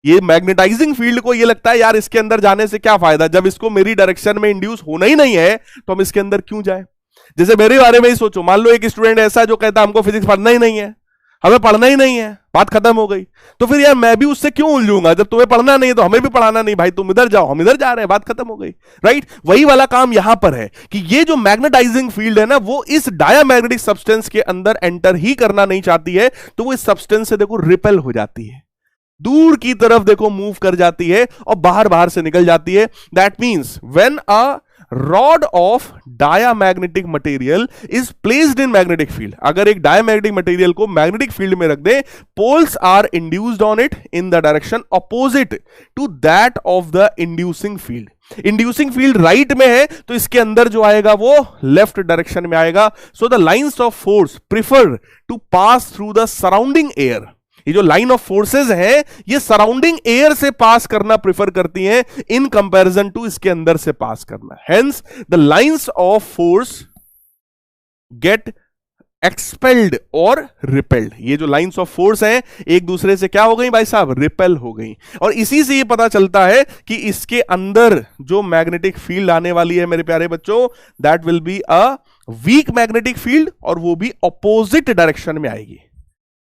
ये मैग्नेटाइजिंग फील्ड को ये लगता है यार इसके अंदर जाने से क्या फायदा, जब इसको मेरी डायरेक्शन में इंड्यूस होना ही नहीं है तो हम इसके अंदर क्यों जाए। जैसे मेरे बारे में ही सोचो, मान लो एक स्टूडेंट ऐसा जो कहता हमको फिजिक्स पढ़ना ही नहीं है, हमें पढ़ना ही नहीं है, बात खत्म हो गई। तो फिर यार मैं भी उससे क्यों उलझूंगा, जब तुम्हें पढ़ना नहीं है तो हमें भी पढ़ाना नहीं, भाई तुम इधर जाओ हम इधर जा रहे हैं, बात खत्म हो गई। राइट, वही वाला काम यहां पर है कि ये जो मैग्नेटाइजिंग फील्ड है ना, वो इस डायामैग्नेटिक सब्सटेंस के अंदर एंटर ही करना नहीं चाहती है, तो वो इस सब्सटेंस से देखो रिपेल हो जाती है, दूर की तरफ देखो मूव कर जाती है और बाहर बाहर से निकल जाती है। That means when a rod of diamagnetic material is placed in magnetic field, अगर एक डायामैग्नेटिक मटेरियल को मैग्नेटिक फील्ड में रख दे, poles are induced on it in the direction opposite to that of the inducing field. Inducing field right में है तो इसके अंदर जो आएगा वो लेफ्ट डायरेक्शन में आएगा। So the lines of force prefer to pass through the surrounding air, ये जो लाइन ऑफ फोर्सेस है ये सराउंडिंग एयर से पास करना प्रेफर करती हैं इन कंपैरिजन टू इसके अंदर से पास करना। Hence the lines of force get expelled और रिपेल्ड, ये जो लाइंस ऑफ फोर्स हैं एक दूसरे से क्या हो गई भाई साहब, रिपेल हो गई। और इसी से ये पता चलता है कि इसके अंदर जो मैग्नेटिक फील्ड आने वाली है मेरे प्यारे बच्चों, that will be a week magnetic field, और वो भी ऑपोजिट डायरेक्शन में आएगी।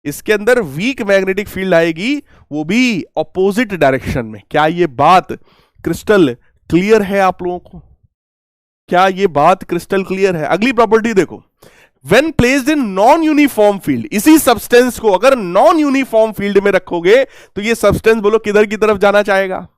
इसके अंदर वीक मैग्नेटिक फील्ड आएगी, वो भी ऑपोजिट डायरेक्शन में। क्या ये बात क्रिस्टल क्लियर है आप लोगों को? क्या ये बात क्रिस्टल क्लियर है? अगली प्रॉपर्टी देखो, when placed in non uniform field, इसी सब्सटेंस को अगर नॉन यूनिफॉर्म फील्ड में रखोगे तो ये सब्सटेंस बोलो किधर की तरफ जाना चाहेगा?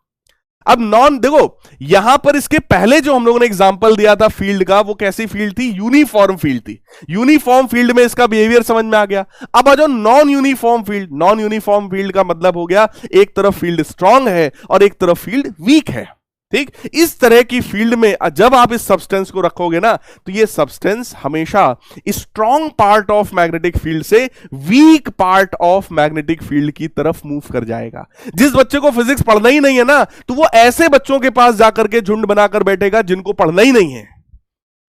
अब नॉन, देखो यहां पर इसके पहले जो हम लोगों ने एग्जांपल दिया था फील्ड का, वो कैसी फील्ड थी? यूनिफॉर्म फील्ड थी। यूनिफॉर्म फील्ड में इसका बिहेवियर समझ में आ गया। अब आ जाओ non uniform field. Non uniform field का मतलब हो गया एक तरफ फील्ड स्ट्रांग है और एक तरफ फील्ड वीक है। ठीक, इस तरह की फील्ड में जब आप इस सब्सटेंस को रखोगे ना, तो ये सब्सटेंस हमेशा strong part of magnetic field से weak part of magnetic field की तरफ मूव कर जाएगा। जिस बच्चे को फिजिक्स पढ़ना ही नहीं है ना, तो वो ऐसे बच्चों के पास जाकर के झुंड बनाकर बैठेगा जिनको पढ़ना ही नहीं है।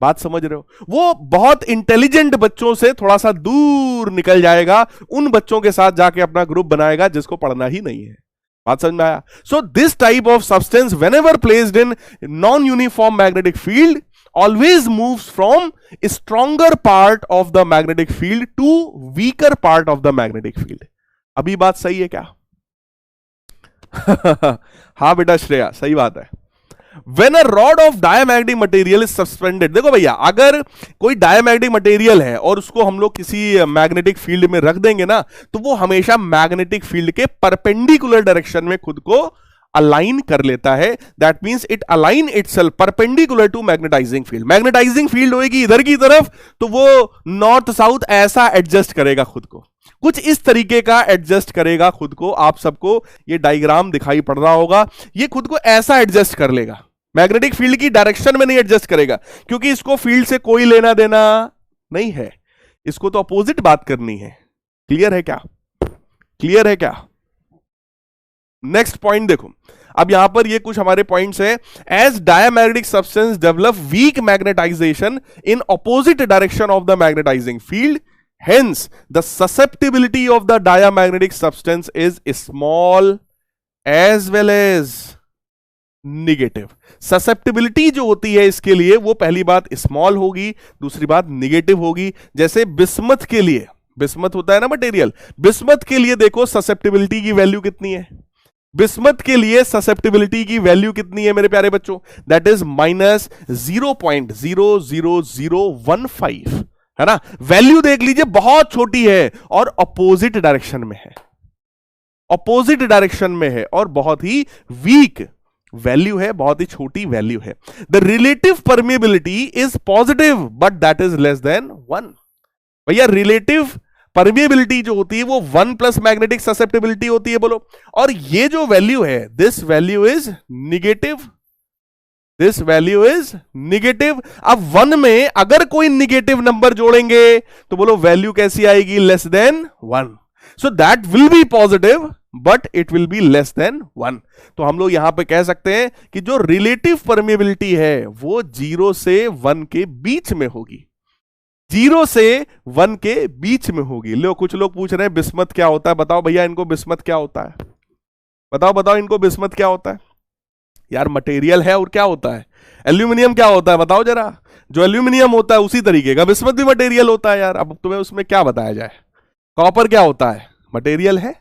बात समझ रहे हो? वो बहुत इंटेलिजेंट बच्चों से थोड़ा सा दूर निकल जाएगा, उन बच्चों के साथ जाके अपना ग्रुप बनाएगा जिसको पढ़ना ही नहीं है। बात समझ में आया? So this type of substance whenever placed in non uniform magnetic field always moves from stronger part of the magnetic field to weaker part of the magnetic field. अभी बात सही है क्या? हाँ बेटा श्रेया, सही बात है। When a rod of diamagnetic material is suspended, देखो भैया अगर कोई डायमैग्नेटिक मटेरियल है और उसको हम लोग किसी मैग्नेटिक फील्ड में रख देंगे ना, तो वो हमेशा मैग्नेटिक फील्ड के परपेंडिकुलर डायरेक्शन में खुद को अलाइन कर लेता है। That means it align itself perpendicular to magnetising field. Magnetising field होगी इधर की तरफ, तो वो नॉर्थ साउथ ऐसा एडजस्ट करेगा खुद को, कुछ इस तरीके का एडजस्ट करेगा खुद को। आप सबको ये डायग्राम दिखाई पड़ रहा होगा, ये खुद को ऐसा एडजस्ट कर लेगा, मैग्नेटिक फील्ड की डायरेक्शन में नहीं एडजस्ट करेगा, क्योंकि इसको फील्ड से कोई लेना देना नहीं है, इसको तो अपोजिट बात करनी है। क्लियर है क्या? क्लियर है क्या? नेक्स्ट पॉइंट देखो, अब यहां पर ये कुछ हमारे पॉइंट्स हैं। As diamagnetic substance develop weak magnetisation in opposite direction of the magnetising field, hence the susceptibility of the diamagnetic substance is small as well as negative। susceptibility जो होती है इसके लिए, वो पहली बात स्मॉल होगी, दूसरी बात निगेटिव होगी। जैसे बिस्मथ के लिए, बिस्मथ होता है ना मटेरियल, बिस्मथ के लिए देखो ससेप्टिबिलिटी की वैल्यू कितनी है? बिस्मथ के लिए ससेप्टिबिलिटी की वैल्यू कितनी है मेरे प्यारे बच्चों? दैट इज -0.00015, है ना? वैल्यू देख लीजिए, बहुत छोटी है और अपोजिट डायरेक्शन में है, अपोजिट डायरेक्शन में है और बहुत ही वीक वैल्यू है, बहुत ही छोटी वैल्यू है। The relative permeability is positive but that is less than 1। भैया रिलेटिव परमिएबिलिटी जो होती है वो 1 प्लस मैग्नेटिक ससेप्टिबिलिटी होती है, बोलो। और ये जो वैल्यू है, this value is negative, this value is negative. अब 1 में अगर कोई निगेटिव नंबर जोड़ेंगे तो बोलो वैल्यू कैसी आएगी? Less than 1। So that will B positive but it will be less than 1। तो हम लोग यहां पे कह सकते हैं कि जो रिलेटिव परमिएबिलिटी है वो 0 से 1 के बीच में होगी, 0 से 1 के बीच में होगी। लो कुछ लोग पूछ रहे हैं बिस्मथ क्या होता है, बताओ भैया इनको बिस्मथ क्या होता है, बताओ बताओ इनको बिस्मथ क्या होता है? यार मटेरियल है और क्या होता है, एल्यूमिनियम क्या होता है बताओ जरा। जो एल्यूमिनियम होता है उसी तरीके का बिस्मत भी मटेरियल होता है यार। अब तुम्हें उसमें क्या बताया जाए, कॉपर क्या होता है, मटेरियल है,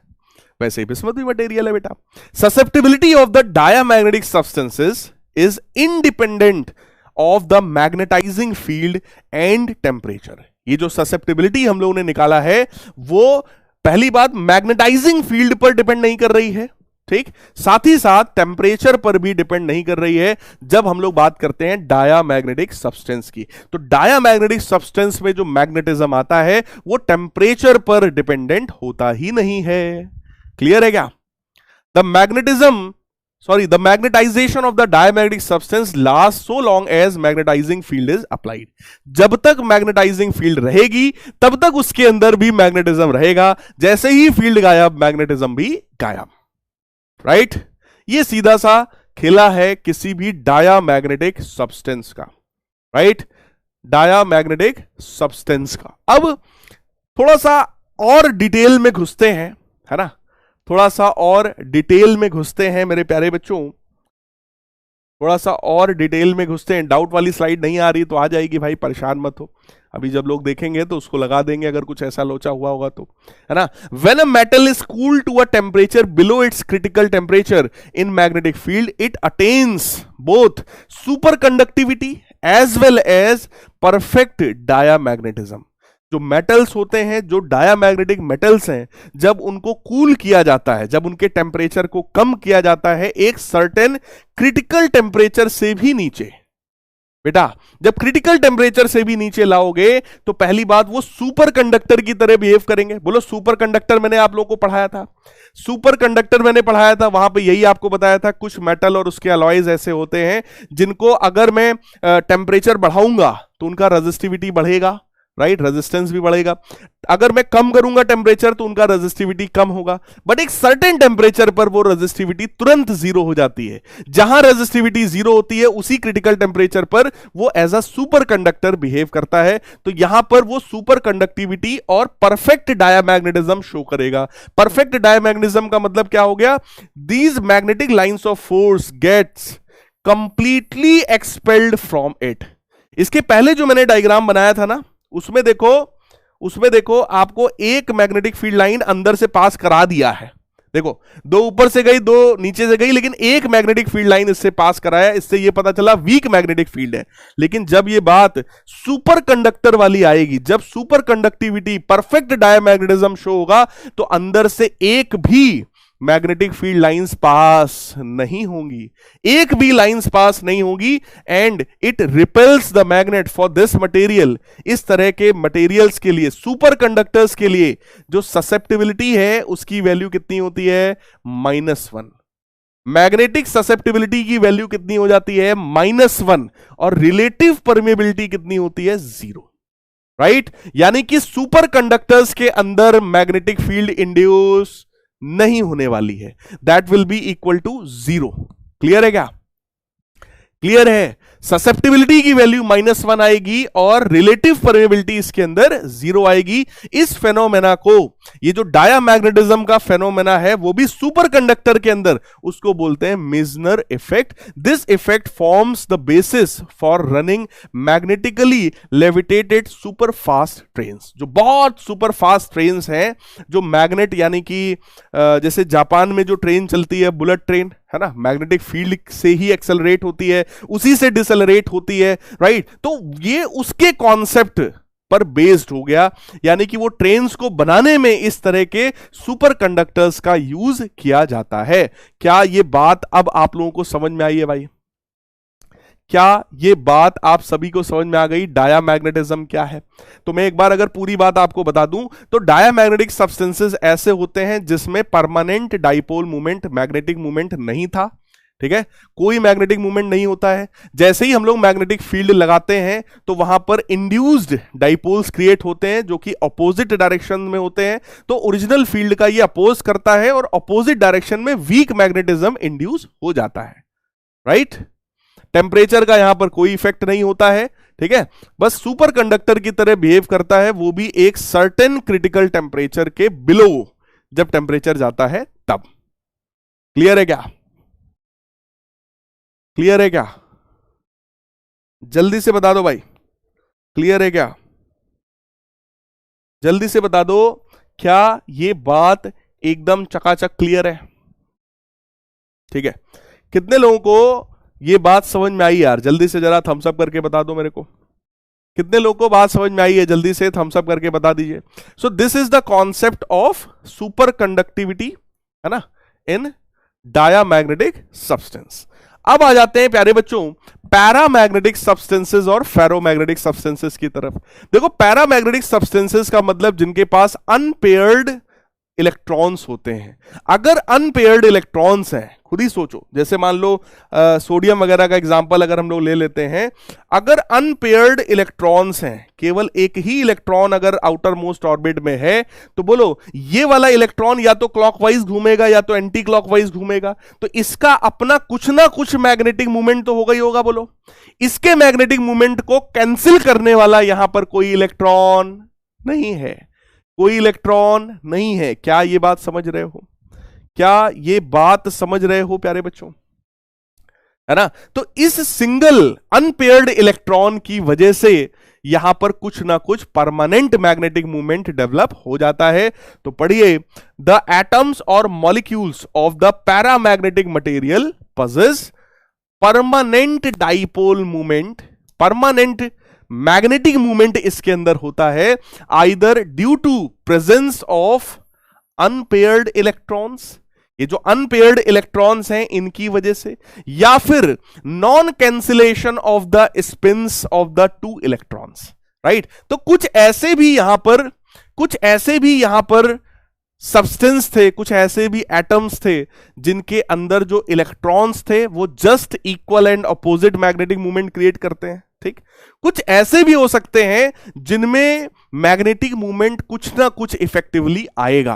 वैसे ही बिस्मत भी मटेरियल है बेटा। Susceptibility of the diamagnetic substances is independent of the magnetising field and temperature. ये जो ससेप्टिबिलिटी हम लोगों ने निकाला है वो पहली बात मैग्नेटाइजिंग फील्ड पर डिपेंड नहीं कर रही है, ठीक, साथ ही साथ टेम्परेचर पर भी डिपेंड नहीं कर रही है जब हम लोग बात करते हैं डायामैग्नेटिक सब्सटेंस की। तो डायामैग्नेटिक सब्सटेंस में जो मैग्नेटिज्म आता है वो टेम्परेचर पर डिपेंडेंट होता ही नहीं है। क्लियर है क्या? The magnetisation of the diamagnetic substance last so long as magnetising field is applied. जब तक मैग्नेटाइजिंग फील्ड रहेगी तब तक उसके अंदर भी मैग्नेटिज्म रहेगा, जैसे ही फील्ड गायब मैग्नेटिज्म भी गायब। राइट ये सीधा सा खेला है किसी भी डायामैग्नेटिक सब्सटेंस का, राइट, डायामैग्नेटिक सब्सटेंस का। अब थोड़ा सा और डिटेल में घुसते हैं, है ना, थोड़ा सा और डिटेल में घुसते हैं मेरे प्यारे बच्चों, थोड़ा सा और डिटेल में घुसते हैं। डाउट वाली स्लाइड नहीं आ रही तो आ जाएगी भाई, परेशान मत हो, अभी जब लोग देखेंगे तो उसको लगा देंगे अगर कुछ ऐसा लोचा हुआ होगा तो, है ना। When a metal is cooled to a temperature below its critical temperature in magnetic field it attains both superconductivity as well as perfect diamagnetism. जो मेटल्स होते हैं, जो डायामैग्नेटिक मेटल्स हैं, जब उनको कूल किया जाता है, जब उनके टेम्परेचर को कम किया जाता है एक सर्टेन क्रिटिकल टेम्परेचर से भी नीचे, बेटा जब क्रिटिकल टेम्परेचर से भी नीचे लाओगे तो पहली बात वो सुपर कंडक्टर की तरह बिहेव करेंगे। बोलो सुपर कंडक्टर, मैंने आप लोगों को पढ़ाया था, सुपर कंडक्टर मैंने पढ़ाया था, वहां पे यही आपको बताया था कुछ मेटल और उसके अलॉयज ऐसे होते हैं जिनको अगर मैं टेम्परेचर बढ़ाऊंगा तो उनका रेजिस्टिविटी बढ़ेगा, राइट, रेजिस्टेंस भी बढ़ेगा। अगर मैं कम करूंगा टेम्परेचर तो उनका रेजिस्टिविटी कम होगा, बट एक सर्टेन टेम्परेचर पर वो रेजिस्टिविटी तुरंत जीरो हो जाती है। जहां रेजिस्टिविटी जीरो होती है उसी क्रिटिकल टेम्परेचर पर वो as a superconductor behave करता है। तो यहां पर वो सुपर कंडक्टिविटी और परफेक्ट डायामैग्नेटिज्म शो करेगा। परफेक्ट डायामैग्नेटिज्म का मतलब क्या हो गया, these magnetic lines of force gets completely expelled from it. इसके पहले जो मैंने डायग्राम बनाया था ना, उसमें देखो आपको एक मैग्नेटिक फील्ड लाइन अंदर से पास करा दिया है। देखो दो ऊपर से गई, दो नीचे से गई, लेकिन एक मैग्नेटिक फील्ड लाइन इससे पास कराया, इससे ये पता चला वीक मैग्नेटिक फील्ड है। लेकिन जब ये बात सुपर कंडक्टर वाली आएगी, जब super conductivity perfect diamagnetism show होगा तो अंदर से एक भी मैग्नेटिक फील्ड लाइंस पास नहीं होंगी, एक भी लाइंस पास नहीं होगी, and it repels the magnet for this material. इस तरह के मटेरियल्स के लिए, सुपर कंडक्टर्स के लिए जो ससेप्टिबिलिटी है उसकी वैल्यू कितनी होती है, -1। मैग्नेटिक ससेप्टिबिलिटी की वैल्यू कितनी हो जाती है, -1, और रिलेटिव परमेबिलिटी कितनी होती है, 0, राइट। यानी कि सुपर कंडक्टर्स के अंदर मैग्नेटिक फील्ड इंड्यूस नहीं होने वाली है, that will be equal to 0। Clear है क्या? क्लियर है, ससेप्टिबिलिटी की वैल्यू -1 आएगी और रिलेटिव परमेबिलिटी इसके अंदर 0 आएगी। इस फेनोमेना को, ये जो डायामैग्नेटिज्म का फेनोमेना है वो भी सुपर कंडक्टर के अंदर, उसको बोलते हैं Meissner effect. This effect forms the basis for running magnetically levitated super fast trains. जो बहुत सुपर फास्ट ट्रेन्स हैं, जो मैग्नेट यानी कि जैसे जापान में जो ट्रेन चलती है बुलेट ट्रेन, है ना, मैग्नेटिक फील्ड से ही एक्सेलरेट होती है, उसी से डिसेलरेट होती है, राइट। तो ये उसके कॉन्सेप्ट पर बेस्ड हो गया, यानी कि वो ट्रेन्स को बनाने में इस तरह के सुपर कंडक्टर्स का यूज किया जाता है। क्या ये बात अब आप लोगों को समझ में आई है भाई? क्या ये बात आप सभी को समझ में आ गई, डायामैग्नेटिज्म क्या है? तो मैं एक बार अगर पूरी बात आपको बता दूं तो डायामैग्नेटिक सब्सटेंसेस ऐसे होते हैं जिसमें permanent dipole movement, magnetic movement नहीं था, ठीक है, कोई मैग्नेटिक मूवमेंट नहीं होता है। जैसे ही हम लोग मैग्नेटिक फील्ड लगाते हैं तो वहां पर इंड्यूस्ड डाइपोल्स क्रिएट होते हैं जो कि अपोजिट डायरेक्शन में होते हैं। तो ओरिजिनल फील्ड का ये अपोज करता है और अपोजिट डायरेक्शन में वीक मैग्नेटिज्म इंड्यूस हो जाता है, राइट। टेम्परेचर का यहां पर कोई इफेक्ट नहीं होता है, ठीक है, बस सुपर कंडक्टर की तरह बिहेव करता है, वो भी एक सर्टेन क्रिटिकल टेम्परेचर के बिलो, जब टेम्परेचर जाता है तब। क्लियर है क्या? क्लियर है क्या? जल्दी से बता दो भाई, क्लियर है क्या? जल्दी से बता दो, क्या ये बात एकदम चकाचक क्लियर है? ठीक है, कितने लोगों को ये बात समझ में आई यार? जल्दी से जरा थम्स अप करके बता दो मेरे को, कितने लोगों को बात समझ में आई है? जल्दी से थम्स अप करके बता दीजिए। So this is the concept of super conductivity, है ना, इन डायामैग्नेटिक सब्सटेंस। अब आ जाते हैं प्यारे बच्चों पैरामैग्नेटिक सब्सटेंसेस और फेरोमैग्नेटिक सब्सटेंसेस की तरफ। देखो, पैरामैग्नेटिक सब्सटेंसेस का मतलब जिनके पास अनपेयर्ड इलेक्ट्रॉन्स होते हैं। अगर अनपेयर्ड इलेक्ट्रॉन्स हैं, खुद ही सोचो, जैसे मान लो सोडियम वगैरह का एग्जांपल अगर हम लोग ले लेते हैं, अगर अनपेयर्ड इलेक्ट्रॉन्स हैं, केवल एक ही इलेक्ट्रॉन अगर आउटर मोस्ट ऑर्बिट में है, तो बोलो ये वाला इलेक्ट्रॉन या तो क्लॉकवाइज घूमेगा या तो एंटी क्लॉकवाइज घूमेगा, तो इसका अपना कुछ ना कुछ मैग्नेटिक मूवमेंट तो होगा ही होगा। बोलो, इसके मैग्नेटिक मूवमेंट को कैंसिल करने वाला यहां पर कोई इलेक्ट्रॉन नहीं है, कोई इलेक्ट्रॉन नहीं है। क्या ये बात समझ रहे हो? क्या ये बात समझ रहे हो प्यारे बच्चों? है ना? तो इस सिंगल अनपेयर्ड इलेक्ट्रॉन की वजह से यहां पर कुछ ना कुछ परमानेंट मैग्नेटिक मूवमेंट डेवलप हो जाता है। तो पढ़िए, द एटम्स और molecules of the paramagnetic material possess permanent dipole movement. Permanent magnetic movement इसके अंदर होता है, either due to presence of unpaired electrons, ये जो अनपेयर्ड इलेक्ट्रॉन्स हैं इनकी वजह से, या फिर non cancellation of the spins of the two electrons, right. तो कुछ ऐसे भी यहां पर सब्सटेंस थे, कुछ ऐसे भी एटम्स थे जिनके अंदर जो इलेक्ट्रॉन्स थे वो just equal and opposite magnetic movement create करते हैं, ठीक। कुछ ऐसे भी हो सकते हैं जिनमें मैग्नेटिक मूवमेंट कुछ ना कुछ इफेक्टिवली आएगा,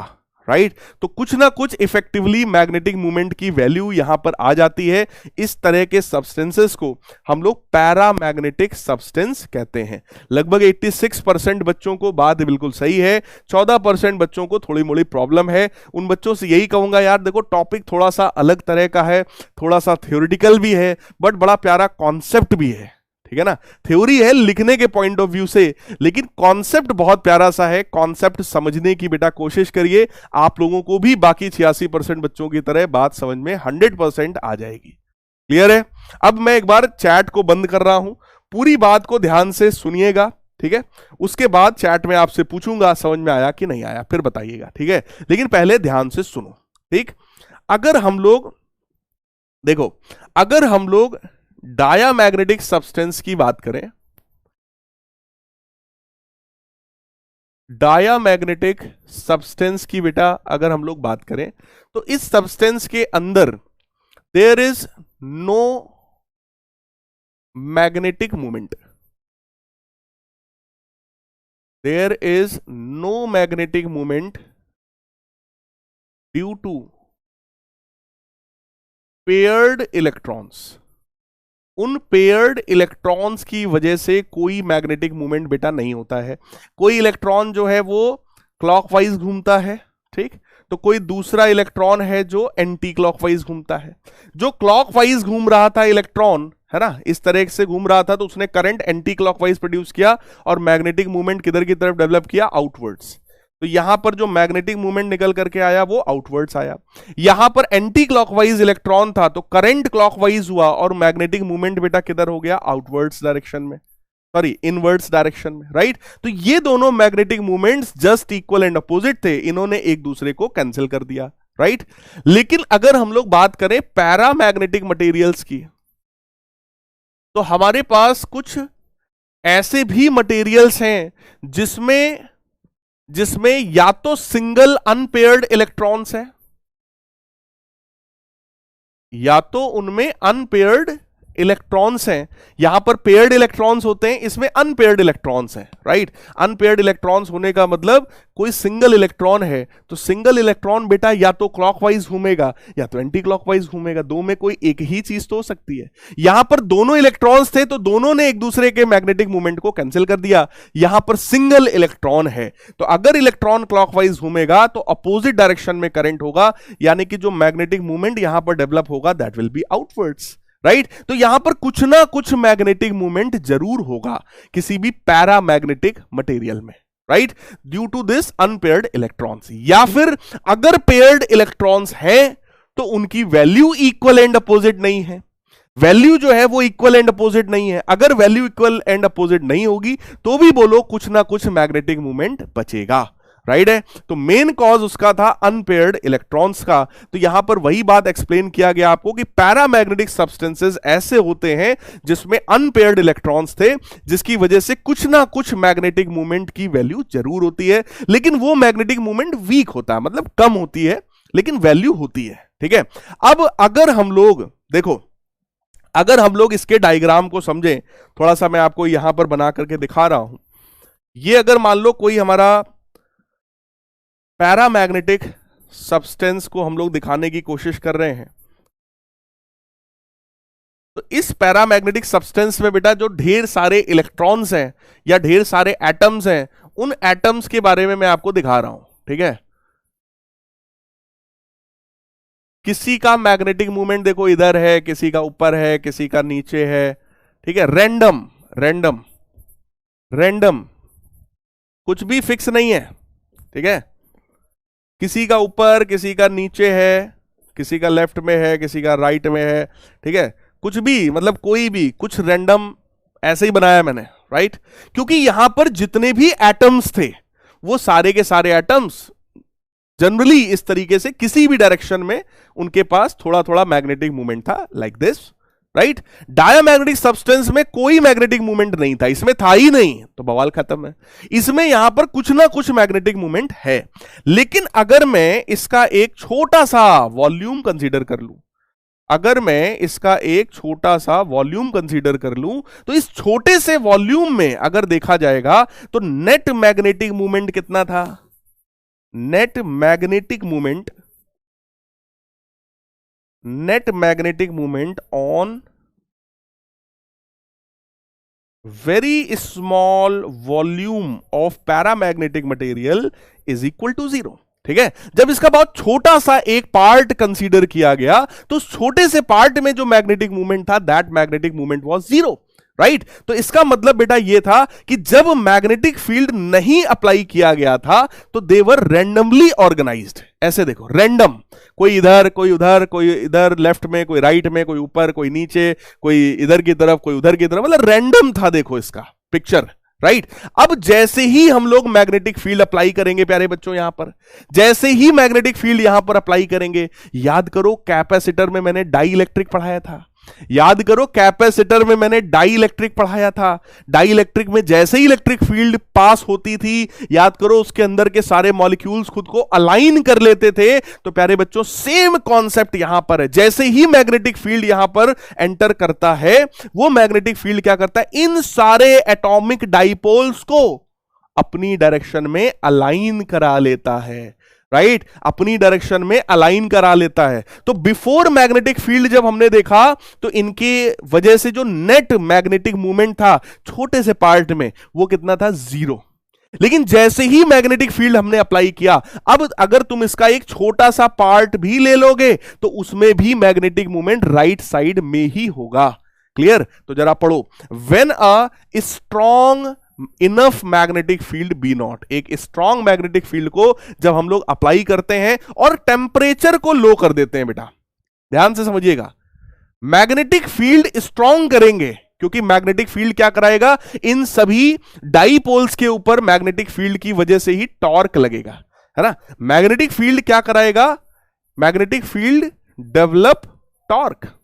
राइट। तो कुछ ना कुछ इफेक्टिवली मैग्नेटिक मूवमेंट की वैल्यू यहां पर आ जाती है। इस तरह के सब्सटेंसेस को हम लोग पैरामैग्नेटिक सब्सटेंस कहते हैं। लगभग 86% बच्चों को बात बिल्कुल सही है, 14% बच्चों को थोड़ी मोड़ी प्रॉब्लम है। उन बच्चों से यही कहूंगा, यार देखो टॉपिक थोड़ा सा अलग तरह का है, थोड़ा सा थ्योरेटिकल भी है, बट बड़ा प्यारा कॉन्सेप्ट भी है, ठीक है ना। थ्योरी है लिखने के पॉइंट ऑफ व्यू से, लेकिन कॉन्सेप्ट बहुत प्यारा सा है। कॉन्सेप्ट समझने की बेटा कोशिश करिए, आप लोगों को भी बाकी 86% बच्चों की तरह बात समझ में 100% आ जाएगी। क्लियर है? अब मैं एक बार चैट को बंद कर रहा हूं, पूरी बात को ध्यान से सुनिएगा, ठीक है। उसके बाद चैट में आपसे पूछूंगा समझ में आया कि नहीं आया, फिर बताइएगा, ठीक है। लेकिन पहले ध्यान से सुनो, ठीक। अगर हम लोग देखो, अगर हम लोग डायामैग्नेटिक सब्सटेंस की बात करें, डायामैग्नेटिक सब्सटेंस की बेटा अगर हम लोग बात करें, तो इस सब्सटेंस के अंदर there is no magnetic movement, there is no magnetic movement due to paired electrons. उन पेयर्ड इलेक्ट्रॉन्स की वजह से कोई मैग्नेटिक मूवमेंट बेटा नहीं होता है। कोई इलेक्ट्रॉन जो है वो क्लॉकवाइज घूमता है, ठीक, तो कोई दूसरा इलेक्ट्रॉन है जो एंटी क्लॉकवाइज घूमता है। जो क्लॉकवाइज घूम रहा था इलेक्ट्रॉन, है ना, इस तरह से घूम रहा था, तो उसने करंट एंटी क्लॉकवाइज प्रोड्यूस किया और मैग्नेटिक मूवमेंट किधर की तरफ डेवलप किया? आउटवर्ड्स। तो यहां पर जो मैग्नेटिक मूवमेंट निकल करके आया वो आउटवर्ड्स आया। यहां पर एंटी क्लॉकवाइज इलेक्ट्रॉन था तो करंट क्लॉकवाइज हुआ और मैग्नेटिक मूवमेंट बेटा किधर हो गया? आउटवर्ड्स डायरेक्शन में, सॉरी इनवर्ड्स डायरेक्शन में, राइट। तो ये दोनों magnetic movements just equal and opposite थे, इन्होंने एक दूसरे को कैंसिल कर दिया, राइट। लेकिन अगर हम लोग बात करें पैरामैग्नेटिक मटेरियल्स की, तो हमारे पास कुछ ऐसे भी मटेरियल्स हैं जिसमें या तो सिंगल अनपेयर्ड इलेक्ट्रॉन्स है, या तो उनमें अनपेयर्ड इलेक्ट्रॉन्स हैं। यहां पर पेयर्ड इलेक्ट्रॉन्स होते हैं, इसमें अनपेयर्ड इलेक्ट्रॉन्स हैं, राइट। अनपेयर्ड इलेक्ट्रॉन्स होने का मतलब कोई सिंगल इलेक्ट्रॉन है, तो सिंगल इलेक्ट्रॉन बेटा या तो क्लॉकवाइज घूमेगा या तो एंटी क्लॉकवाइज घूमेगा, दो में कोई एक ही चीज तो हो सकती है। यहां पर दोनों इलेक्ट्रॉन्स थे तो दोनों ने एक दूसरे के मैग्नेटिक मूवमेंट को कैंसिल कर दिया। यहां पर सिंगल इलेक्ट्रॉन है, तो अगर इलेक्ट्रॉन क्लॉकवाइज घूमेगा तो अपोजिट डायरेक्शन में करंट होगा, यानी कि जो मैग्नेटिक मूवमेंट यहां पर डेवलप होगा that will B outwards, right. तो यहां पर कुछ ना कुछ मैग्नेटिक मूवमेंट जरूर होगा किसी भी पैरामैग्नेटिक मटेरियल में, right, due to this unpaired electrons. या फिर अगर पेयर्ड इलेक्ट्रॉन्स हैं तो उनकी वैल्यू इक्वल एंड अपोजिट नहीं है, वैल्यू जो है वो इक्वल एंड अपोजिट नहीं है। अगर वैल्यू इक्वल एंड अपोजिट नहीं होगी तो भी बोलो कुछ ना कुछ मैग्नेटिक मूवमेंट बचेगा, राइट है। तो मेन कॉज उसका था अनपेयर्ड इलेक्ट्रॉन्स का। तो यहां पर वही बात एक्सप्लेन किया गया आपको कि पैरामैग्नेटिक सब्सटेंसेस ऐसे होते हैं जिसमें अनपेयर्ड इलेक्ट्रॉन्स थे, जिसकी वजह से कुछ ना कुछ मैग्नेटिक मूवमेंट की वैल्यू जरूर होती है, लेकिन वो मैग्नेटिक मूवमेंट वीक होता है, मतलब कम होती है, लेकिन वैल्यू होती है, ठीक है। अब अगर हम लोग देखो, अगर हम लोग इसके डायग्राम को समझें, थोड़ा सा मैं आपको यहां पर बना करके दिखा रहा हूं। ये अगर मान लो कोई हमारा पैरामैग्नेटिक सब्सटेंस को हम लोग दिखाने की कोशिश कर रहे हैं, तो इस पैरामैग्नेटिक सब्सटेंस में बेटा जो ढेर सारे इलेक्ट्रॉन्स हैं या ढेर सारे एटम्स हैं, उन एटम्स के बारे में मैं आपको दिखा रहा हूं, ठीक है। किसी का मैग्नेटिक मूवमेंट देखो इधर है, किसी का ऊपर है, किसी का नीचे है, ठीक है। रैंडम रैंडम रैंडम, कुछ भी फिक्स नहीं है, ठीक है। किसी का ऊपर, किसी का नीचे है, किसी का लेफ्ट में है, किसी का राइट में है, ठीक है। कुछ भी, मतलब कोई भी, कुछ रैंडम ऐसे ही बनाया मैंने, राइट। क्योंकि यहां पर जितने भी एटम्स थे वो सारे के सारे एटम्स जनरली इस तरीके से किसी भी डायरेक्शन में उनके पास थोड़ा थोड़ा मैग्नेटिक मूवमेंट था, like this, right. Diamagnetic substance में कोई मैग्नेटिक मूवमेंट नहीं था, इसमें था ही नहीं, तो बवाल खत्म है। इसमें यहां पर कुछ ना कुछ मैग्नेटिक मूवमेंट है, लेकिन अगर मैं इसका एक छोटा सा वॉल्यूम कंसीडर कर लूं, अगर मैं इसका एक छोटा सा वॉल्यूम कंसीडर कर लूं, तो इस छोटे से वॉल्यूम में अगर देखा जाएगा तो नेट मैग्नेटिक मूवमेंट कितना था? Net magnetic movement on very small volume of paramagnetic material is equal to 0, ठीक है। जब इसका बहुत छोटा सा एक पार्ट कंसीडर किया गया तो उस छोटे से पार्ट में जो मैग्नेटिक मूवमेंट था, that magnetic movement was 0, right. तो इसका मतलब बेटा यह था कि जब मैग्नेटिक फील्ड नहीं अप्लाई किया गया था तो दे वर रैंडमली ऑर्गेनाइज्ड। ऐसे देखो, रैंडम, कोई इधर, कोई उधर, कोई इधर लेफ्ट में, कोई राइट में, कोई ऊपर, कोई नीचे, कोई इधर की तरफ, कोई उधर की तरफ, मतलब रैंडम था। देखो इसका पिक्चर, राइट। अब जैसे ही हम लोग मैग्नेटिक फील्ड अप्लाई करेंगे प्यारे बच्चों, यहां पर जैसे ही मैग्नेटिक फील्ड यहां पर अप्लाई करेंगे, याद करो कैपेसिटर में मैंने डाई इलेक्ट्रिक पढ़ाया था, याद करो कैपेसिटर में मैंने डाई इलेक्ट्रिक पढ़ाया था। डाई इलेक्ट्रिक में जैसे ही इलेक्ट्रिक फील्ड पास होती थी, याद करो उसके अंदर के सारे मॉलिक्यूल्स खुद को अलाइन कर लेते थे। तो प्यारे बच्चों सेम कॉन्सेप्ट यहां पर है। जैसे ही मैग्नेटिक फील्ड यहां पर एंटर करता है, वो मैग्नेटिक फील्ड क्या करता है, इन सारे एटॉमिक डाइपोल्स को अपनी डायरेक्शन में अलाइन करा लेता है, राइट, अपनी डायरेक्शन में अलाइन करा लेता है। तो बिफोर मैग्नेटिक फील्ड जब हमने देखा तो इनके वजह से जो नेट मैग्नेटिक मूवमेंट था छोटे से पार्ट में, वो कितना था, 0। लेकिन जैसे ही मैग्नेटिक फील्ड हमने अप्लाई किया, अब अगर तुम इसका एक छोटा सा पार्ट भी ले लोगे तो उसमें भी मैग्नेटिक मूवमेंट राइट साइड में ही होगा। क्लियर? तो जरा पढ़ो, when a strong enough magnetic field B naught, एक स्ट्रॉन्ग मैग्नेटिक फील्ड को जब हम लोग अप्लाई करते हैं और टेम्परेचर को लो कर देते हैं, बेटा ध्यान से समझिएगा, मैग्नेटिक फील्ड स्ट्रॉन्ग करेंगे क्योंकि मैग्नेटिक फील्ड क्या कराएगा, इन सभी डाइपोल्स के ऊपर मैग्नेटिक फील्ड की वजह से ही टॉर्क लगेगा, है ना। मैग्नेटिक फील्ड क्या कराएगा, मैग्नेटिक फील्ड डेवलप टॉर्क,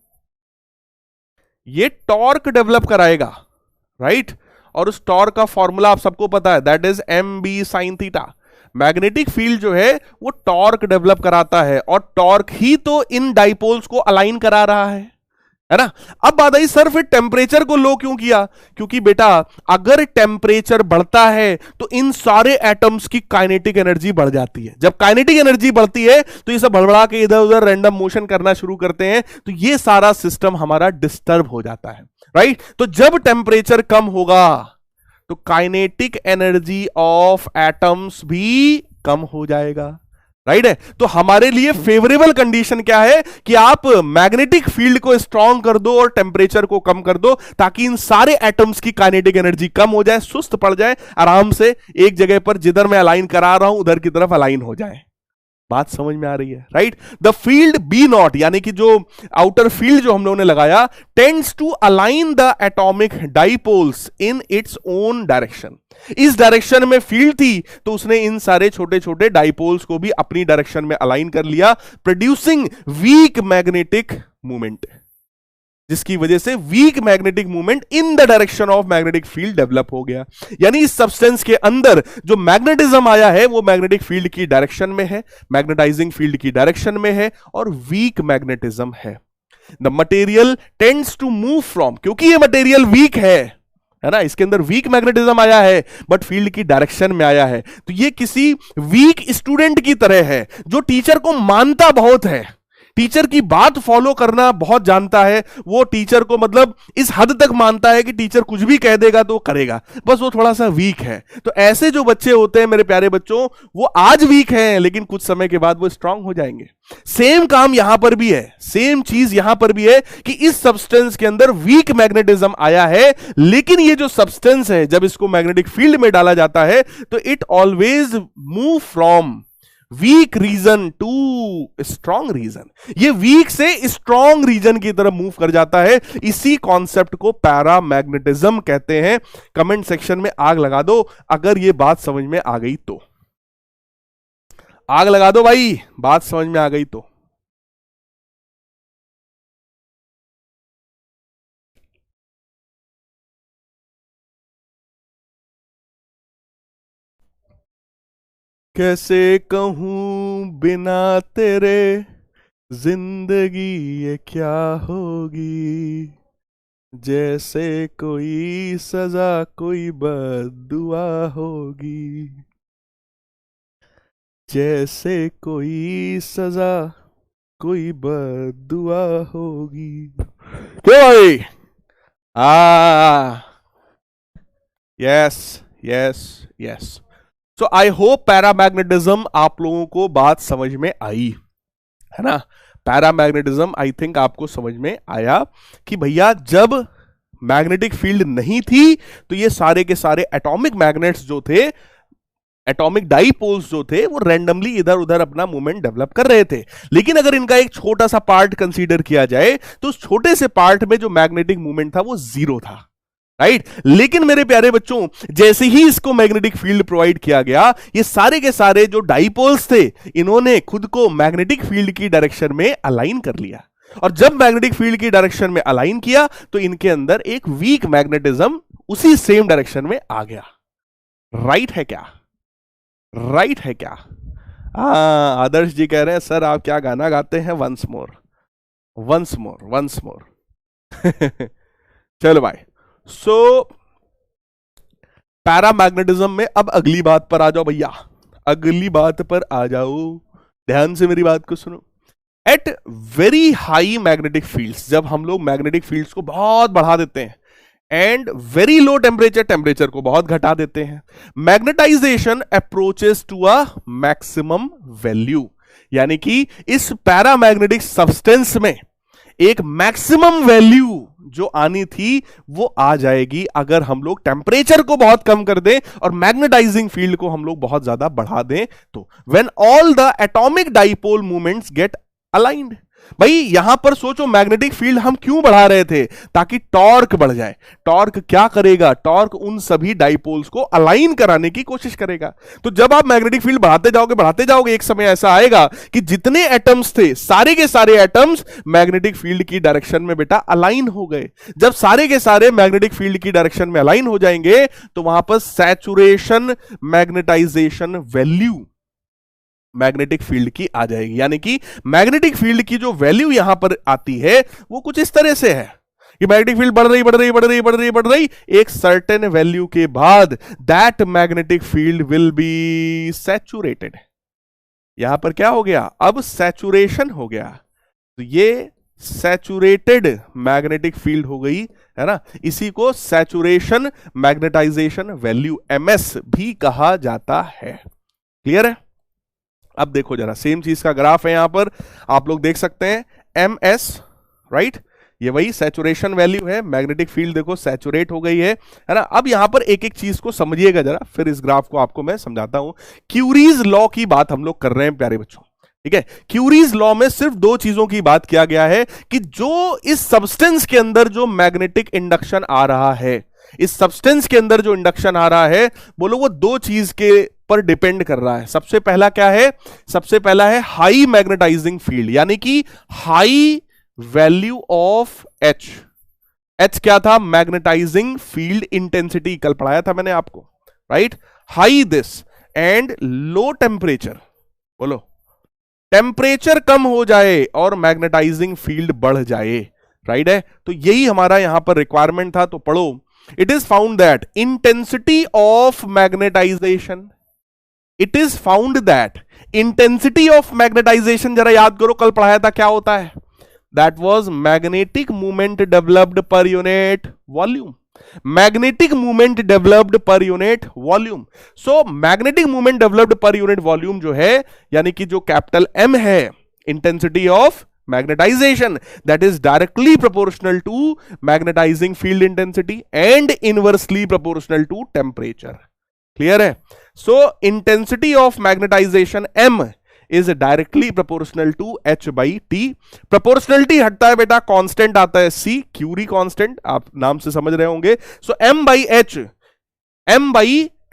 ये टॉर्क डेवलप कराएगा, राइट। और उस टॉर्क का फॉर्मूला आप सबको पता है, that is mb sin theta. Magnetic field जो है वो टॉर्क डेवलप कराता है और टॉर्क ही तो इन डाइपोल्स को अलाइन करा रहा है ना। अब बात आई, सर फिर टेम्परेचर को लो क्यों किया? क्योंकि बेटा अगर टेम्परेचर बढ़ता है तो इन सारे एटम्स की काइनेटिक एनर्जी बढ़ जाती है। जब काइनेटिक एनर्जी बढ़ती है तो ये सब भड़बड़ा के इधर उधर रैंडम मोशन करना शुरू करते हैं, तो ये सारा सिस्टम हमारा डिस्टर्ब हो जाता है, राइट। तो जब टेम्परेचर कम होगा तो काइनेटिक एनर्जी ऑफ एटम्स भी कम हो जाएगा, राइट है। तो हमारे लिए फेवरेबल कंडीशन क्या है कि आप मैग्नेटिक फील्ड को स्ट्रांग कर दो और टेम्परेचर को कम कर दो, ताकि इन सारे एटम्स की काइनेटिक एनर्जी कम हो जाए, सुस्त पड़ जाए, आराम से एक जगह पर जिधर मैं अलाइन करा रहा हूं उधर की तरफ अलाइन हो जाए। बात समझ में आ रही है, right. The field B naught, यानी कि जो आउटर फील्ड जो हम लोगों ने लगाया, tends to align the atomic dipoles in its own direction. इस डायरेक्शन में फील्ड थी तो उसने इन सारे छोटे छोटे डाइपोल्स को भी अपनी डायरेक्शन में अलाइन कर लिया, प्रोड्यूसिंग वीक मैग्नेटिक मूवमेंट, जिसकी वजह से weak magnetic movement in the direction of magnetic field develop हो गया। यानी इस सब्सटेंस के अंदर जो मैग्नेटिज्म आया है वो मैग्नेटिक फील्ड की डायरेक्शन में है, मैग्नेटाइजिंग फील्ड की डायरेक्शन में है, और वीक मैग्नेटिज्म है। The material tends to move from, क्योंकि ये मटेरियल वीक है ना, इसके अंदर वीक मैग्नेटिज्म आया है बट फील्ड की डायरेक्शन में आया है, तो ये किसी वीक स्टूडेंट की तरह है जो टीचर को मानता बहुत है, टीचर की बात फॉलो करना बहुत जानता है, वो टीचर को मतलब इस हद तक मानता है कि टीचर कुछ भी कह देगा तो वो करेगा, बस वो थोड़ा सा वीक है। तो ऐसे जो बच्चे होते हैं मेरे प्यारे बच्चों, वो आज वीक हैं लेकिन कुछ समय के बाद वो स्ट्रांग हो जाएंगे। सेम काम यहां पर भी है, सेम चीज यहां पर भी है कि इस सब्सटेंस के अंदर वीक मैग्नेटिज्म आया है, लेकिन ये जो सब्सटेंस है जब इसको मैग्नेटिक फील्ड में डाला जाता है तो it always move from weak region to strong region, ये वीक से स्ट्रॉन्ग रीजन की तरफ मूव कर जाता है। इसी कॉन्सेप्ट को पैरामैग्नेटिज्म कहते हैं। कमेंट सेक्शन में आग लगा दो अगर ये बात समझ में आ गई तो, आग लगा दो भाई, बात समझ में आ गई तो। कैसे कहूं बिना तेरे जिंदगी ये क्या होगी, जैसे कोई सजा कोई बद्दुआ होगी, जैसे कोई सजा कोई बद्दुआ होगी। क्यों भाई? Yes yes yes. So I hope paramagnetism आप लोगों को बात समझ में आई है ना। पैरामैग्नेटिज्म आई थिंक आपको समझ में आया कि भैया जब मैग्नेटिक फील्ड नहीं थी तो ये सारे के सारे एटॉमिक मैग्नेट्स जो थे, एटॉमिक डाइपोल्स जो थे, वो रैंडमली इधर उधर अपना मूवमेंट डेवलप कर रहे थे। लेकिन अगर इनका एक छोटा सा पार्ट कंसीडर किया जाए तो उस छोटे से पार्ट में जो मैग्नेटिक मूवमेंट था वो जीरो था, राइट। लेकिन मेरे प्यारे बच्चों, जैसे ही इसको मैग्नेटिक फील्ड प्रोवाइड किया गया, ये सारे के सारे जो डाइपोल्स थे इन्होंने खुद को मैग्नेटिक फील्ड की डायरेक्शन में अलाइन कर लिया, और जब मैग्नेटिक फील्ड की डायरेक्शन में अलाइन किया तो इनके अंदर एक वीक मैग्नेटिज्म उसी सेम डायरेक्शन में आ गया। राइट है क्या? राइट है क्या? आदर्श जी कह रहे हैं सर आप क्या गाना गाते हैं, once more once more once more. चलो भाई, सो पैरामैग्नेटिज्म में अब अगली बात पर आ जाओ भैया, अगली बात पर आ जाओ, ध्यान से मेरी बात को सुनो। At very high magnetic fields, जब हम लोग मैग्नेटिक फील्ड्स को बहुत बढ़ा देते हैं and very low temperature, temperature को बहुत घटा देते हैं, magnetization approaches to a maximum value, यानी कि इस पैरामैग्नेटिक सब्सटेंस में एक मैक्सिमम वैल्यू जो आनी थी वो आ जाएगी अगर हम लोग टेम्परेचर को बहुत कम कर दें और मैग्नेटाइजिंग फील्ड को हम लोग बहुत ज्यादा बढ़ा दें तो। When all the atomic dipole movements get aligned, भाई यहां पर सोचो मैग्नेटिक फील्ड हम क्यों बढ़ा रहे थे, ताकि टॉर्क बढ़ जाए। टॉर्क क्या करेगा? टॉर्क उन सभी डाइपोल्स को अलाइन कराने की कोशिश करेगा। तो जब आप मैग्नेटिक फील्ड बढ़ाते जाओगे, एक समय ऐसा आएगा कि जितने एटम्स थे सारे के सारे एटम्स मैग्नेटिक फील्ड की डायरेक्शन में बेटा अलाइन हो गए। जब सारे के सारे मैग्नेटिक फील्ड की डायरेक्शन में अलाइन हो जाएंगे तो वहां पर saturation magnetization value magnetic field की आ जाएगी, यानी कि मैग्नेटिक फील्ड की जो वैल्यू यहां पर आती है वो कुछ इस तरह से है कि मैग्नेटिक फील्ड बढ़ रही, एक सर्टेन वैल्यू के बाद that magnetic field will be saturated. यहां पर क्या हो गया? अब सैचुरेशन हो गया, तो ये सैचुरेटेड मैग्नेटिक फील्ड हो गई, है ना। इसी को सैचुरेशन मैग्नेटाइजेशन वैल्यू MS भी कहा जाता है। क्लियर है? अब देखो जरा, सेम चीज का ग्राफ है यहां पर, आप लोग देख सकते हैं एमएस, राइट, ये वही सैचुरेशन वैल्यू है, मैग्नेटिक फील्ड देखो सैचुरेट हो गई है ना। अब यहां पर एक एक चीज को समझिएगा जरा, फिर इस ग्राफ को आपको मैं समझाता हूं। क्यूरीज लॉ की बात हम लोग कर रहे हैं प्यारे बच्चों, ठीक है। क्यूरीज लॉ में सिर्फ दो चीजों की बात किया गया है कि जो इस सब्सटेंस के अंदर जो मैग्नेटिक इंडक्शन आ रहा है, इस सब्सटेंस के अंदर जो इंडक्शन आ रहा है, बोलो वो दो चीज के पर डिपेंड कर रहा है। सबसे पहला क्या है? सबसे पहला है हाई मैग्नेटाइजिंग फील्ड, यानी कि high value of H. H क्या था? मैग्नेटाइजिंग फील्ड इंटेंसिटी, कल पढ़ाया था मैंने आपको, right. High this and low temperature, बोलो टेम्परेचर कम हो जाए और मैग्नेटाइजिंग फील्ड बढ़ जाए, राइट है। तो यही हमारा यहां पर रिक्वायरमेंट था, तो पढ़ो। It is found that intensity of magnetization, it is found that intensity of magnetization, जरा याद करो कल पढ़ाया था क्या होता है? That was magnetic movement developed per unit volume, magnetic movement developed per unit volume. So magnetic movement developed per unit volume जो है, यानी कि जो कैपिटल एम है, intensity of magnetization, that is directly proportional to magnetising field intensity and inversely proportional to temperature. Clear है? So intensity of magnetization M is directly proportional to H by T. Proportionality हटता है बेटा, constant आता है सी, Curie constant, आप नाम से समझ रहे होंगे। So M by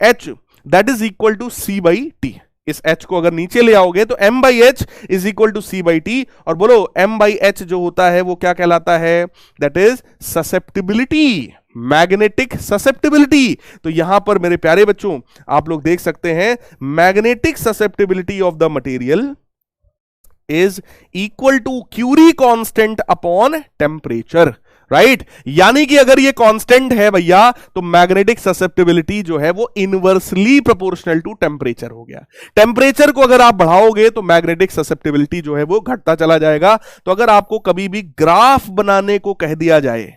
H that is equal to C by T. इस एच को अगर नीचे ले आओगे तो M by H is equal to C by T. और बोलो एम बाई एच जो होता है वो क्या कहलाता है? That is susceptibility, magnetic susceptibility. तो यहां पर मेरे प्यारे बच्चों आप लोग देख सकते हैं, magnetic susceptibility of the material is equal to Curie constant upon temperature, right. यानी कि अगर ये कांस्टेंट है भैया, तो मैग्नेटिक ससेप्टिबिलिटी जो है वो इनवर्सली प्रोपोर्शनल टू टेम्परेचर हो गया। टेम्परेचर को अगर आप बढ़ाओगे तो मैग्नेटिक ससेप्टिबिलिटी जो है वो घटता चला जाएगा। तो अगर आपको कभी भी ग्राफ बनाने को कह दिया जाए,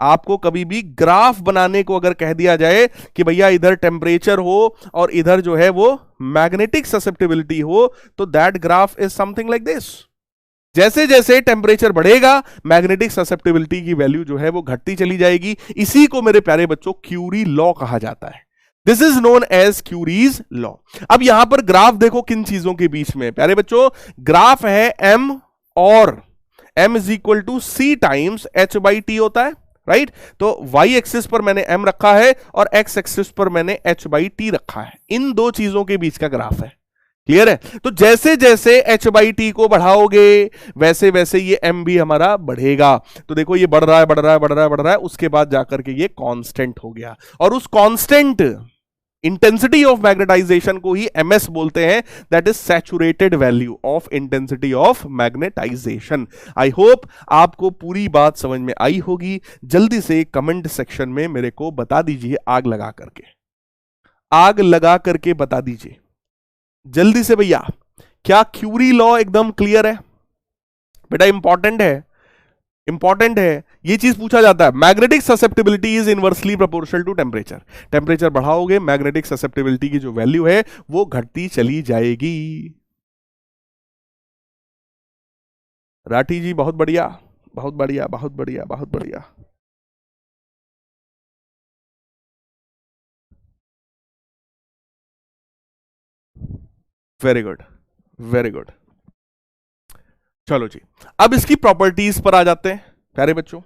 आपको कभी भी ग्राफ बनाने को अगर कह दिया जाए कि भैया इधर टेम्परेचर हो और इधर जो है वो मैग्नेटिक ससेप्टिबिलिटी हो, तो that graph is something like this. जैसे जैसे टेम्परेचर बढ़ेगा, मैग्नेटिक ससेप्टिबिलिटी की वैल्यू जो है वो घटती चली जाएगी। इसी को मेरे प्यारे बच्चों क्यूरी लॉ कहा जाता है। This is known as Curie's law. अब यहां पर ग्राफ देखो किन चीजों के बीच में प्यारे बच्चों, ग्राफ है एम और M is equal to C times H by T होता है, राइट। तो y एक्सिस पर मैंने m रखा है और x एक्सिस पर मैंने h बाई टी रखा है। इन दो चीजों के बीच का ग्राफ है। क्लियर है? तो जैसे जैसे h बाई टी को बढ़ाओगे वैसे वैसे ये m भी हमारा बढ़ेगा। तो देखो ये बढ़ रहा है, बढ़ रहा है, बढ़ रहा है, बढ़ रहा है, उसके बाद जाकर के ये कांस्टेंट हो गया। और उस कांस्टेंट इंटेंसिटी ऑफ मैग्नेटाइजेशन को ही ms बोलते हैं, that is saturated value of intensity of magnetisation. I hope आपको पूरी बात समझ में आई होगी। जल्दी से कमेंट सेक्शन में मेरे को बता दीजिए, आग लगा करके, आग लगा करके बता दीजिए जल्दी से भैया, क्या क्यूरी लॉ एकदम क्लियर है? बेटा इंपॉर्टेंट है, इंपॉर्टेंट है, ये चीज पूछा जाता है। Magnetic susceptibility is inversely proportional to temperature. Temperature बढ़ाओगे मैग्नेटिक ससेप्टिबिलिटी की जो वैल्यू है वो घटती चली जाएगी। राठी जी बहुत बढ़िया, बहुत बढ़िया, बहुत बढ़िया, बहुत बढ़िया। Very good, very good. चलो जी, अब इसकी प्रॉपर्टीज पर आ जाते हैं प्यारे बच्चों,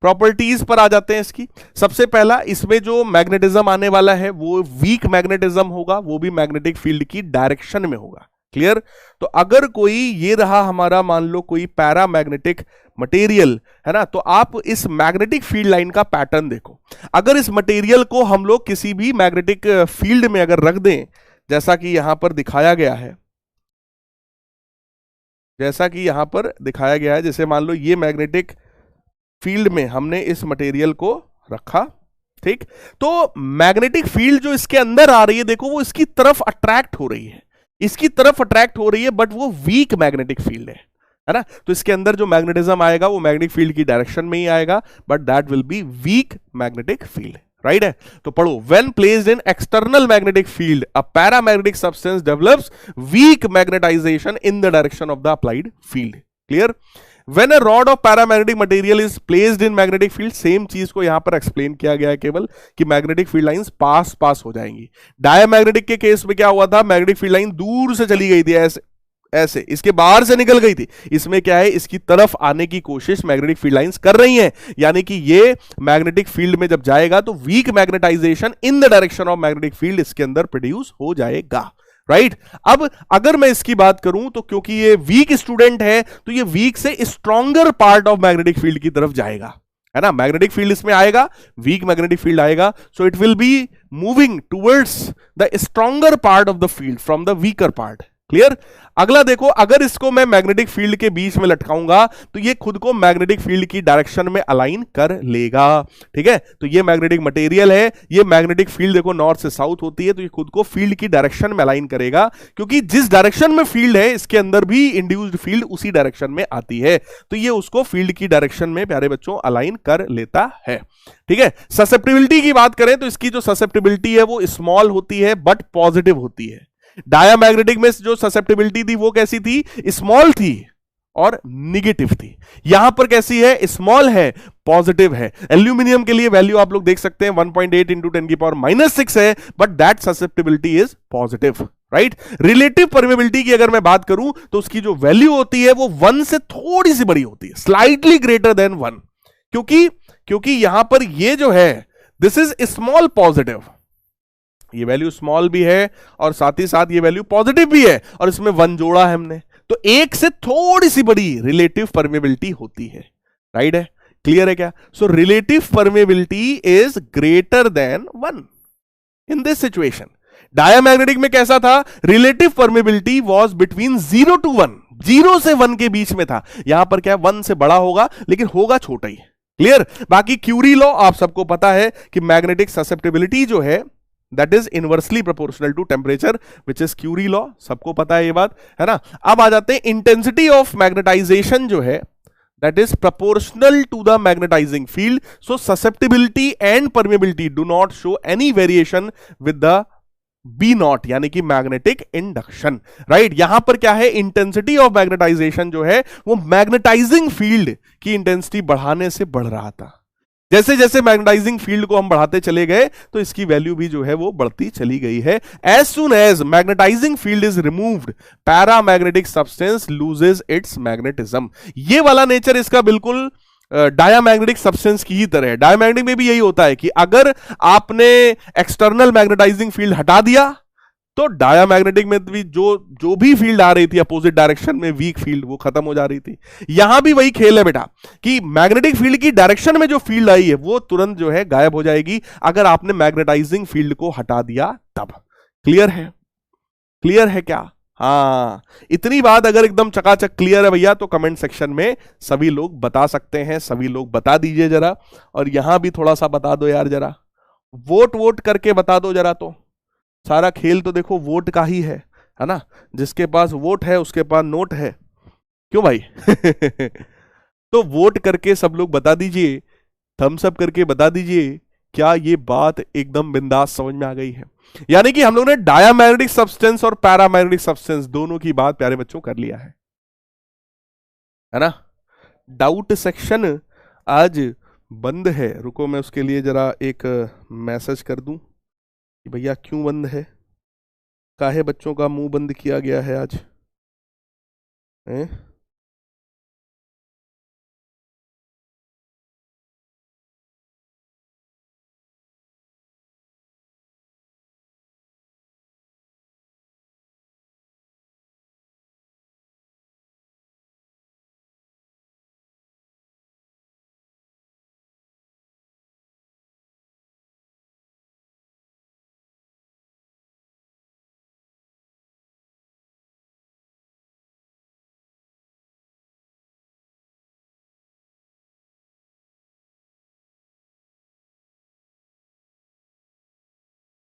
प्रॉपर्टीज पर आ जाते हैं इसकी। सबसे पहला, इसमें जो मैग्नेटिज्म आने वाला है वो वीक मैग्नेटिज्म होगा, वो भी मैग्नेटिक फील्ड की डायरेक्शन में होगा। क्लियर? तो अगर कोई ये रहा हमारा, मान लो कोई पैरामैग्नेटिक मटेरियल है ना, तो आप इस मैग्नेटिक फील्ड लाइन का पैटर्न देखो। अगर इस मटेरियल को हम लोग किसी भी मैग्नेटिक फील्ड में अगर रख दें, जैसा कि यहां पर दिखाया गया है, जैसा कि यहां पर दिखाया गया है, जैसे मान लो ये मैग्नेटिक फील्ड में हमने इस मटेरियल को रखा, ठीक। तो मैग्नेटिक फील्ड जो इसके अंदर आ रही है, देखो वो इसकी तरफ अट्रैक्ट हो रही है, इसकी तरफ अट्रैक्ट हो रही है, बट वो वीक मैग्नेटिक फील्ड है ना। तो इसके अंदर जो मैग्नेटिज्म आएगा वो मैग्नेटिक फील्ड की डायरेक्शन में ही आएगा, but that will be weak magnetic field. Right है? तो पढ़ो, when placed in external magnetic field a paramagnetic substance develops weak magnetisation in the direction of the applied field. Clear? When a rod of paramagnetic material is placed in magnetic field, same चीज को यहां पर explain किया गया है केवल कि magnetic field lines pass पास हो जाएंगी। डायमैग्नेटिक के केस में क्या हुआ था, मैग्नेटिक फील्ड लाइन दूर से चली गई थी, ऐसे ऐसे इसके बाहर से निकल गई थी। इसमें क्या है, इसकी तरफ आने की कोशिश मैग्नेटिक फील्ड लाइंस कर रही हैं, यानी कि ये मैग्नेटिक फील्ड में जब जाएगा तो weak magnetisation in the direction of magnetic field इसके अंदर प्रोड्यूस हो जाएगा। राइट? अब अगर मैं इसकी बात करूं तो क्योंकि ये वीक स्टूडेंट है तो ये वीक से stronger part of magnetic field की तरफ जाएगा, है ना? मैग्नेटिक फील्ड इसमें आएगा, वीक मैग्नेटिक फील्ड आएगा, so it will be moving towards the stronger part of the field from the weaker part. Clear? अगला देखो, अगर इसको मैं मैग्नेटिक फील्ड के बीच में लटकाऊंगा तो ये खुद को मैग्नेटिक फील्ड की डायरेक्शन में अलाइन कर लेगा। ठीक है? तो ये मैग्नेटिक मटेरियल है, ये मैग्नेटिक फील्ड देखो नॉर्थ से साउथ होती है, तो ये खुद को फील्ड की डायरेक्शन में अलाइन करेगा, क्योंकि जिस डायरेक्शन में फील्ड है इसके अंदर भी इंड्यूस्ड फील्ड उसी डायरेक्शन में आती है, तो ये उसको फील्ड की डायरेक्शन में प्यारे बच्चों अलाइन कर लेता है। ठीक है? ससेप्टिबिलिटी की बात करें तो इसकी जो ससेप्टिबिलिटी है वो स्मॉल होती है बट पॉजिटिव होती है। डायामैग्नेटिक में जो ससेप्टिबिलिटी थी वो कैसी थी, स्मॉल थी और निगेटिव थी। यहां पर कैसी है, स्मॉल है, पॉजिटिव है। एल्यूमिनियम के लिए वैल्यू आप लोग देख सकते हैं 1.8 इंटू 10⁻⁻6 है, but that susceptibility is positive. Right? Relative permeability की अगर मैं बात करूं तो उसकी जो वैल्यू होती है वो 1 से थोड़ी सी बड़ी होती है, स्लाइटली ग्रेटर देन 1, क्योंकि यहां पर ये जो है दिस इज स्मॉल पॉजिटिव, ये वैल्यू स्मॉल भी है और साथ ही साथ ये वैल्यू पॉजिटिव भी है, और इसमें 1 जोड़ा है हमने, तो एक से थोड़ी सी बड़ी रिलेटिव परमेबिलिटी होती है। राइट है? क्लियर है क्या? So relative permeability is greater than 1 in this situation. Diamagnetic में कैसा था, relative permeability was between 0 to 1, 0 से 1 के बीच में था। यहां पर क्या 1 से बड़ा होगा लेकिन होगा छोटा ही। क्लियर? बाकी क्यूरी लॉ आप सबको पता है कि मैग्नेटिक ससेप्टिबिलिटी जो है that is inversely proportional to temperature which is Curie law, सबको पता है ये बात, है ना? अब आ जाते हैं इंटेंसिटी ऑफ मैग्नेटाइजेशन जो है that is proportional to the magnetizing field, so susceptibility and permeability do not show any variation with the B not यानी कि मैग्नेटिक इंडक्शन। राइट? यहां पर क्या है, इंटेंसिटी ऑफ मैग्नेटाइजेशन जो है वो मैग्नेटाइजिंग फील्ड की इंटेंसिटी बढ़ाने से बढ़ रहा था। जैसे जैसे मैग्नेटाइजिंग फील्ड को हम बढ़ाते चले गए तो इसकी वैल्यू भी जो है वो बढ़ती चली गई है। एज सुन as magnetising field is removed, paramagnetic substance loses its magnetism. ये वाला नेचर इसका बिल्कुल डायामैग्नेटिक सब्सटेंस की ही तरह है। डायामैग्नेटिक में भी यही होता है कि अगर आपने एक्सटर्नल मैग्नेटाइजिंग फील्ड हटा दिया तो डायामैग्नेटिक में भी जो भी फील्ड आ रही थी अपोजिट डायरेक्शन में, वीक फील्ड, वो खत्म हो जा रही थी। यहां भी वही खेल है बेटा कि मैग्नेटिक फील्ड की डायरेक्शन में जो फील्ड आई है वो तुरंत जो है गायब हो जाएगी अगर आपने मैग्नेटाइजिंग फील्ड को हटा दिया तब। क्लियर है? क्लियर है क्या? हाँ, इतनी बात अगर एकदम चकाचक क्लियर है भैया तो कमेंट सेक्शन में सभी लोग बता सकते हैं, सभी लोग बता दीजिए जरा। और यहां भी थोड़ा सा बता दो यार, जरा वोट वोट करके बता दो जरा। तो सारा खेल तो देखो वोट का ही है ना? जिसके पास वोट है उसके पास नोट है, क्यों भाई? तो वोट करके सब लोग बता दीजिए, थम्स अप करके बता दीजिए, क्या ये बात एकदम बिंदास समझ में आ गई है? यानी कि हम लोग ने डायामैग्नेटिक सब्सटेंस और पैरामैग्नेटिक सब्सटेंस दोनों की बात प्यारे बच्चों कर लिया है ना? डाउट सेक्शन आज बंद है, रुको मैं उसके लिए जरा एक मैसेज कर दूं कि भैया क्यों बंद है, काहे बच्चों का मुंह बंद किया गया है आज है?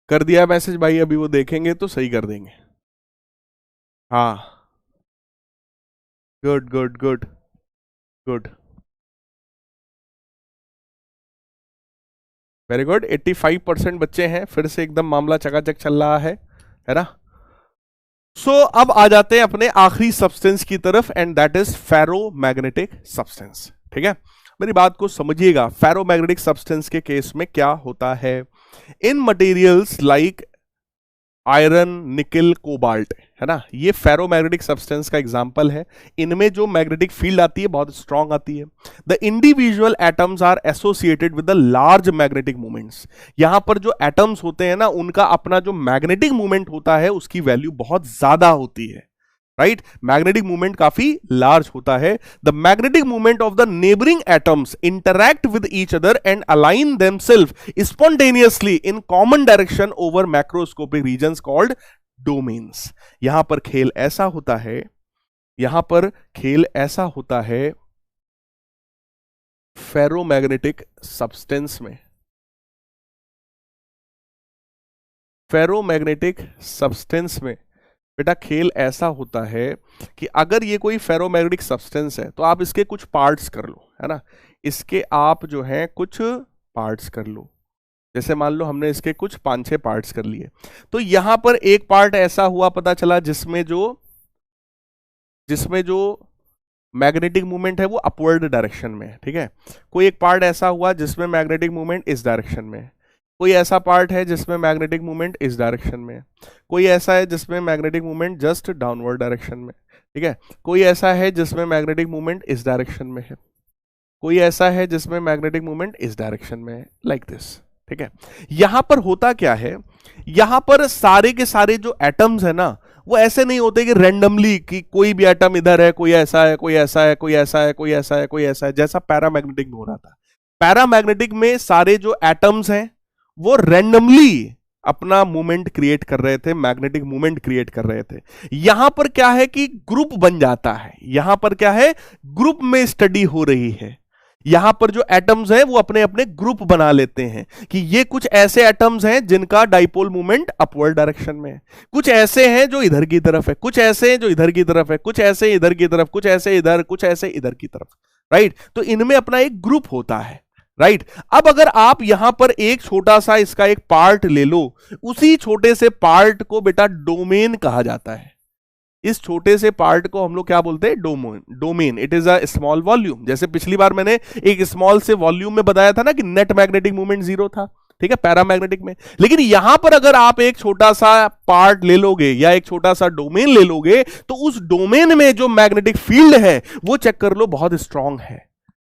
कर दिया मैसेज भाई, अभी वो देखेंगे तो सही कर देंगे। हाँ, good good good good. Very good, 85% बच्चे हैं, फिर से एकदम मामला चकाचक चल रहा है ना। सो अब आ जाते हैं अपने आखिरी सब्सटेंस की तरफ, and that is ferromagnetic substance. ठीक है, मेरी बात को समझिएगा। फेरोमैग्नेटिक सब्सटेंस के केस में क्या होता है, इन मटेरियल्स लाइक आयरन, निकल, कोबाल्ट, है ना, ये फेरोमैग्नेटिक सब्सटेंस का एग्जांपल है। इनमें जो मैग्नेटिक फील्ड आती है बहुत स्ट्रांग आती है। The individual atoms are associated with the large magnetic movements. यहां पर जो एटम्स होते हैं ना, उनका अपना जो मैग्नेटिक मूवमेंट होता है उसकी वैल्यू बहुत ज्यादा होती है, राइट। मैग्नेटिक मूवमेंट काफी लार्ज होता है। The magnetic movement of the neighbouring atoms interact with each other and align themself spontaneously in common direction over macroscopic regions called domains. यहां पर खेल ऐसा होता है, यहां पर खेल ऐसा होता है फेरोमैग्नेटिक सब्सटेंस में। फेरोमैग्नेटिक सब्सटेंस में बेटा खेल ऐसा होता है कि अगर ये कोई फेरोमैग्नेटिक सब्सटेंस है तो आप इसके कुछ पार्ट्स कर लो, है ना, इसके आप जो है कुछ पार्ट्स कर लो। जैसे मान लो हमने इसके कुछ 5-6 पार्ट्स कर लिए, तो यहां पर एक पार्ट ऐसा हुआ पता चला जिसमें जो मैग्नेटिक मूवमेंट है वो अपवर्ड डायरेक्शन में है। ठीक है, कोई एक पार्ट ऐसा हुआ जिसमें मैग्नेटिक मूवमेंट इस डायरेक्शन में है, कोई ऐसा पार्ट है जिसमें मैग्नेटिक मूवमेंट इस डायरेक्शन में है, कोई ऐसा है जिसमें magnetic movement just downward direction में। ठीक है, कोई ऐसा है जिसमें मैग्नेटिक मूवमेंट इस डायरेक्शन में है, कोई ऐसा है जिसमें मैग्नेटिक मूवमेंट इस डायरेक्शन में है, लाइक दिस। ठीक है, यहां पर होता क्या है, यहां पर सारे के सारे जो एटम्स है ना, वो ऐसे नहीं होते कि रैंडमली कि कोई भी एटम इधर है, कोई ऐसा है, कोई ऐसा है, कोई ऐसा है, कोई ऐसा है, कोई ऐसा है, जैसा पैरामैग्नेटिक में हो रहा था। पैरामैग्नेटिक में सारे जो एटम्स हैं वो रैंडमली अपना मूवमेंट क्रिएट कर रहे थे, मैग्नेटिक मूवमेंट क्रिएट कर रहे थे। यहां पर क्या है कि ग्रुप बन जाता है, यहां पर क्या है, ग्रुप में स्टडी हो रही है। यहां पर जो एटम्स हैं वो अपने अपने ग्रुप बना लेते हैं कि ये कुछ ऐसे एटम्स हैं जिनका डाइपोल मूवमेंट अपवर्ड डायरेक्शन में है, कुछ ऐसे हैं जो इधर की तरफ है, कुछ ऐसे हैं जो इधर की तरफ है, कुछ ऐसे इधर की तरफ, कुछ ऐसे इधर, कुछ ऐसे इधर की तरफ, राइट। तो इनमें अपना एक ग्रुप होता है, राइट। अब अगर आप यहां पर एक छोटा सा इसका एक पार्ट ले लो, उसी छोटे से पार्ट को बेटा डोमेन कहा जाता है। इस छोटे से पार्ट को हम लोग क्या बोलते हैं, domain. It is a small volume. जैसे पिछली बार मैंने एक स्मॉल से वॉल्यूम में बताया था ना कि नेट मैग्नेटिक मूवमेंट 0 था, ठीक है, पैरामैग्नेटिक में। लेकिन यहां पर अगर आप एक छोटा सा पार्ट ले लोगे या एक छोटा सा डोमेन ले लोगे, तो उस डोमेन में जो मैग्नेटिक फील्ड है वो चेक कर लो, बहुत स्ट्रांग है।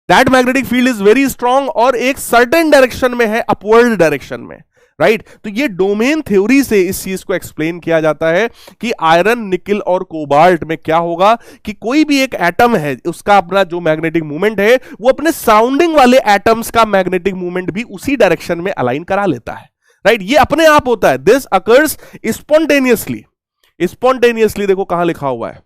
That magnetic field is very strong और एक सर्टेन डायरेक्शन में है, अपवर्ड डायरेक्शन में, राइट। तो ये डोमेन थ्योरी से इस चीज को एक्सप्लेन किया जाता है कि आयरन, निकल और कोबाल्ट में क्या होगा कि कोई भी एक एटम है, उसका अपना जो मैग्नेटिक मूवमेंट है वो अपने सराउंडिंग वाले एटम्स का मैग्नेटिक मूवमेंट भी उसी डायरेक्शन में अलाइन करा लेता है, राइट। ये अपने आप होता है, दिस अकर्स स्पॉन्टेनियसली। स्पॉन्टेनियसली देखो कहां लिखा हुआ है,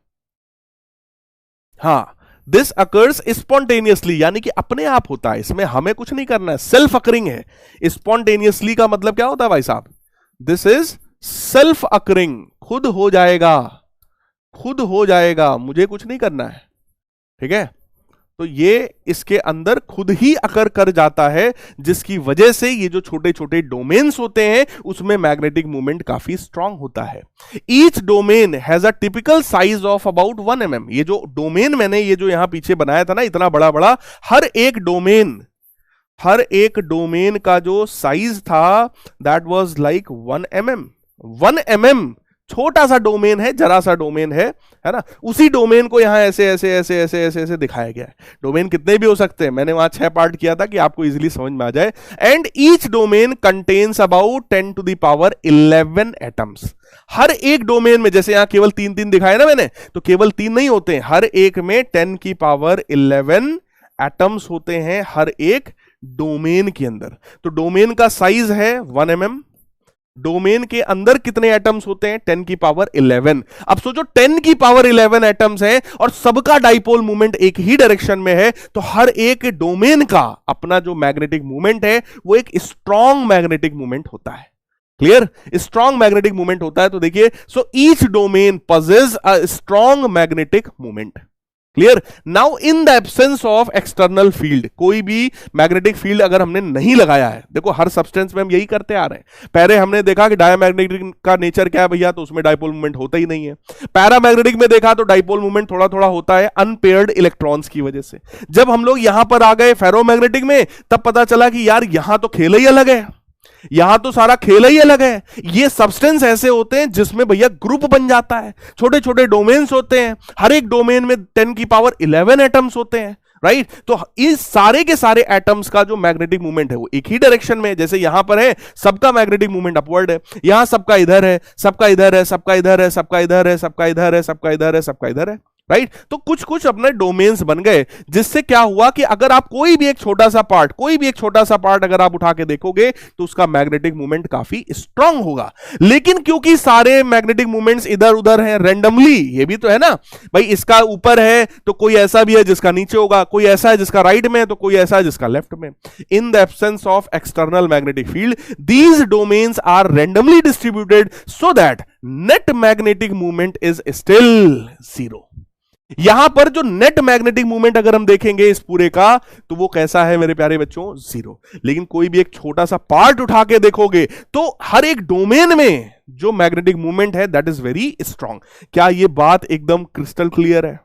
हाँ, दिस अकर्स स्पॉन्टेनियसली, यानी कि अपने आप होता है, इसमें हमें कुछ नहीं करना है, सेल्फ अकरिंग है। स्पॉन्टेनियसली का मतलब क्या होता है भाई साहब, दिस इज सेल्फ अकरिंग, खुद हो जाएगा, खुद हो जाएगा, मुझे कुछ नहीं करना है, ठीक है। तो ये इसके अंदर खुद ही अकर कर जाता है, जिसकी वजह से ये जो छोटे छोटे डोमेन्स होते हैं उसमें मैग्नेटिक मूवमेंट काफी स्ट्रांग होता है। Each domain has a typical size of about 1 mm। ये जो डोमेन मैंने ये जो यहां पीछे बनाया था ना, इतना बड़ा बड़ा, हर एक डोमेन का जो साइज था that was like 1 mm। 1 mm छोटा सा डोमेन है, जरा सा डोमेन है ना। उसी डोमेन को यहां ऐसे ऐसे ऐसे ऐसे ऐसे ऐसे दिखाया गया है। डोमेन कितने भी हो सकते हैं, मैंने वहां 6 पार्ट किया था कि आपको इजीली समझ में आ जाए। And each domain contains about 10 to the power 11 atoms. हर एक डोमेन में, जैसे यहां केवल 3-3 दिखाए ना मैंने, तो केवल 3 नहीं होते हैं, हर एक में 10 की पावर 11 एटम्स होते हैं हर एक डोमेन के अंदर। तो डोमेन का साइज है 1 mm। डोमेन के अंदर कितने एटम्स होते हैं, 10 की पावर 11। अब सोचो 10 की पावर 11 एटम्स हैं और सबका डाइपोल मूवमेंट एक ही डायरेक्शन में है, तो हर एक डोमेन का अपना जो मैग्नेटिक मूवमेंट है वो एक स्ट्रॉन्ग मैग्नेटिक मूवमेंट होता है। क्लियर, स्ट्रॉन्ग मैग्नेटिक मूवमेंट होता है। तो देखिए, so each domain possess a strong magnetic movement. Clear? Now in the absence of external field, कोई भी मैग्नेटिक फील्ड अगर हमने नहीं लगाया है, देखो हर सब्सटेंस में हम यही करते आ रहे हैं। पहले हमने देखा कि डायमैग्नेटिक का नेचर क्या है भैया, तो उसमें डाइपोल मूवमेंट होता ही नहीं है। पैरामैग्नेटिक में देखा तो डाइपोल मूवमेंट थोड़ा थोड़ा होता है अनपेयर्ड इलेक्ट्रॉन्स की वजह से। जब हम लोग यहां पर आ गए फेरोमैग्नेटिक में, तब पता चला कि यार यहां तो खेल ही अलग है, यहां तो सारा खेल ही अलग है। ये सब्सटेंस ऐसे होते हैं जिसमें भैया ग्रुप बन जाता है, छोटे छोटे डोमेन्स होते हैं, हर एक डोमेन में 10 की पावर 11 एटम्स होते हैं, राइट? तो इस सारे के सारे एटम्स का जो मैग्नेटिक मूवमेंट है वो एक ही डायरेक्शन में है। जैसे यहां पर है सबका मैग्नेटिक मूवमेंट अपवर्ड है, यहां सबका इधर है, सबका इधर है, सबका इधर है, सबका इधर है, सबका इधर है, सबका इधर है, सबका इधर है, राइट? तो कुछ कुछ अपने डोमेन्स बन गए, जिससे क्या हुआ कि अगर आप कोई भी एक छोटा सा पार्ट अगर आप उठा के देखोगे तो उसका मैग्नेटिक मूवमेंट काफी स्ट्रांग होगा। लेकिन क्योंकि सारे मैग्नेटिक मूवमेंट्स इधर उधर हैं रैंडमली, ये भी तो है ना भाई, इसका ऊपर है तो कोई ऐसा भी है जिसका नीचे होगा, कोई ऐसा है जिसका राइट में है तो कोई ऐसा है जिसका लेफ्ट में। In the absence of external magnetic field, these domains are randomly distributed so that net magnetic movement is still zero. यहां पर जो नेट मैग्नेटिक मूवमेंट अगर हम देखेंगे इस पूरे का, तो वो कैसा है मेरे प्यारे बच्चों, जीरो। लेकिन कोई भी एक छोटा सा पार्ट उठा के देखोगे तो हर एक डोमेन में जो मैग्नेटिक मूवमेंट है दैट इज वेरी स्ट्रांग। क्या ये बात एकदम क्रिस्टल क्लियर है?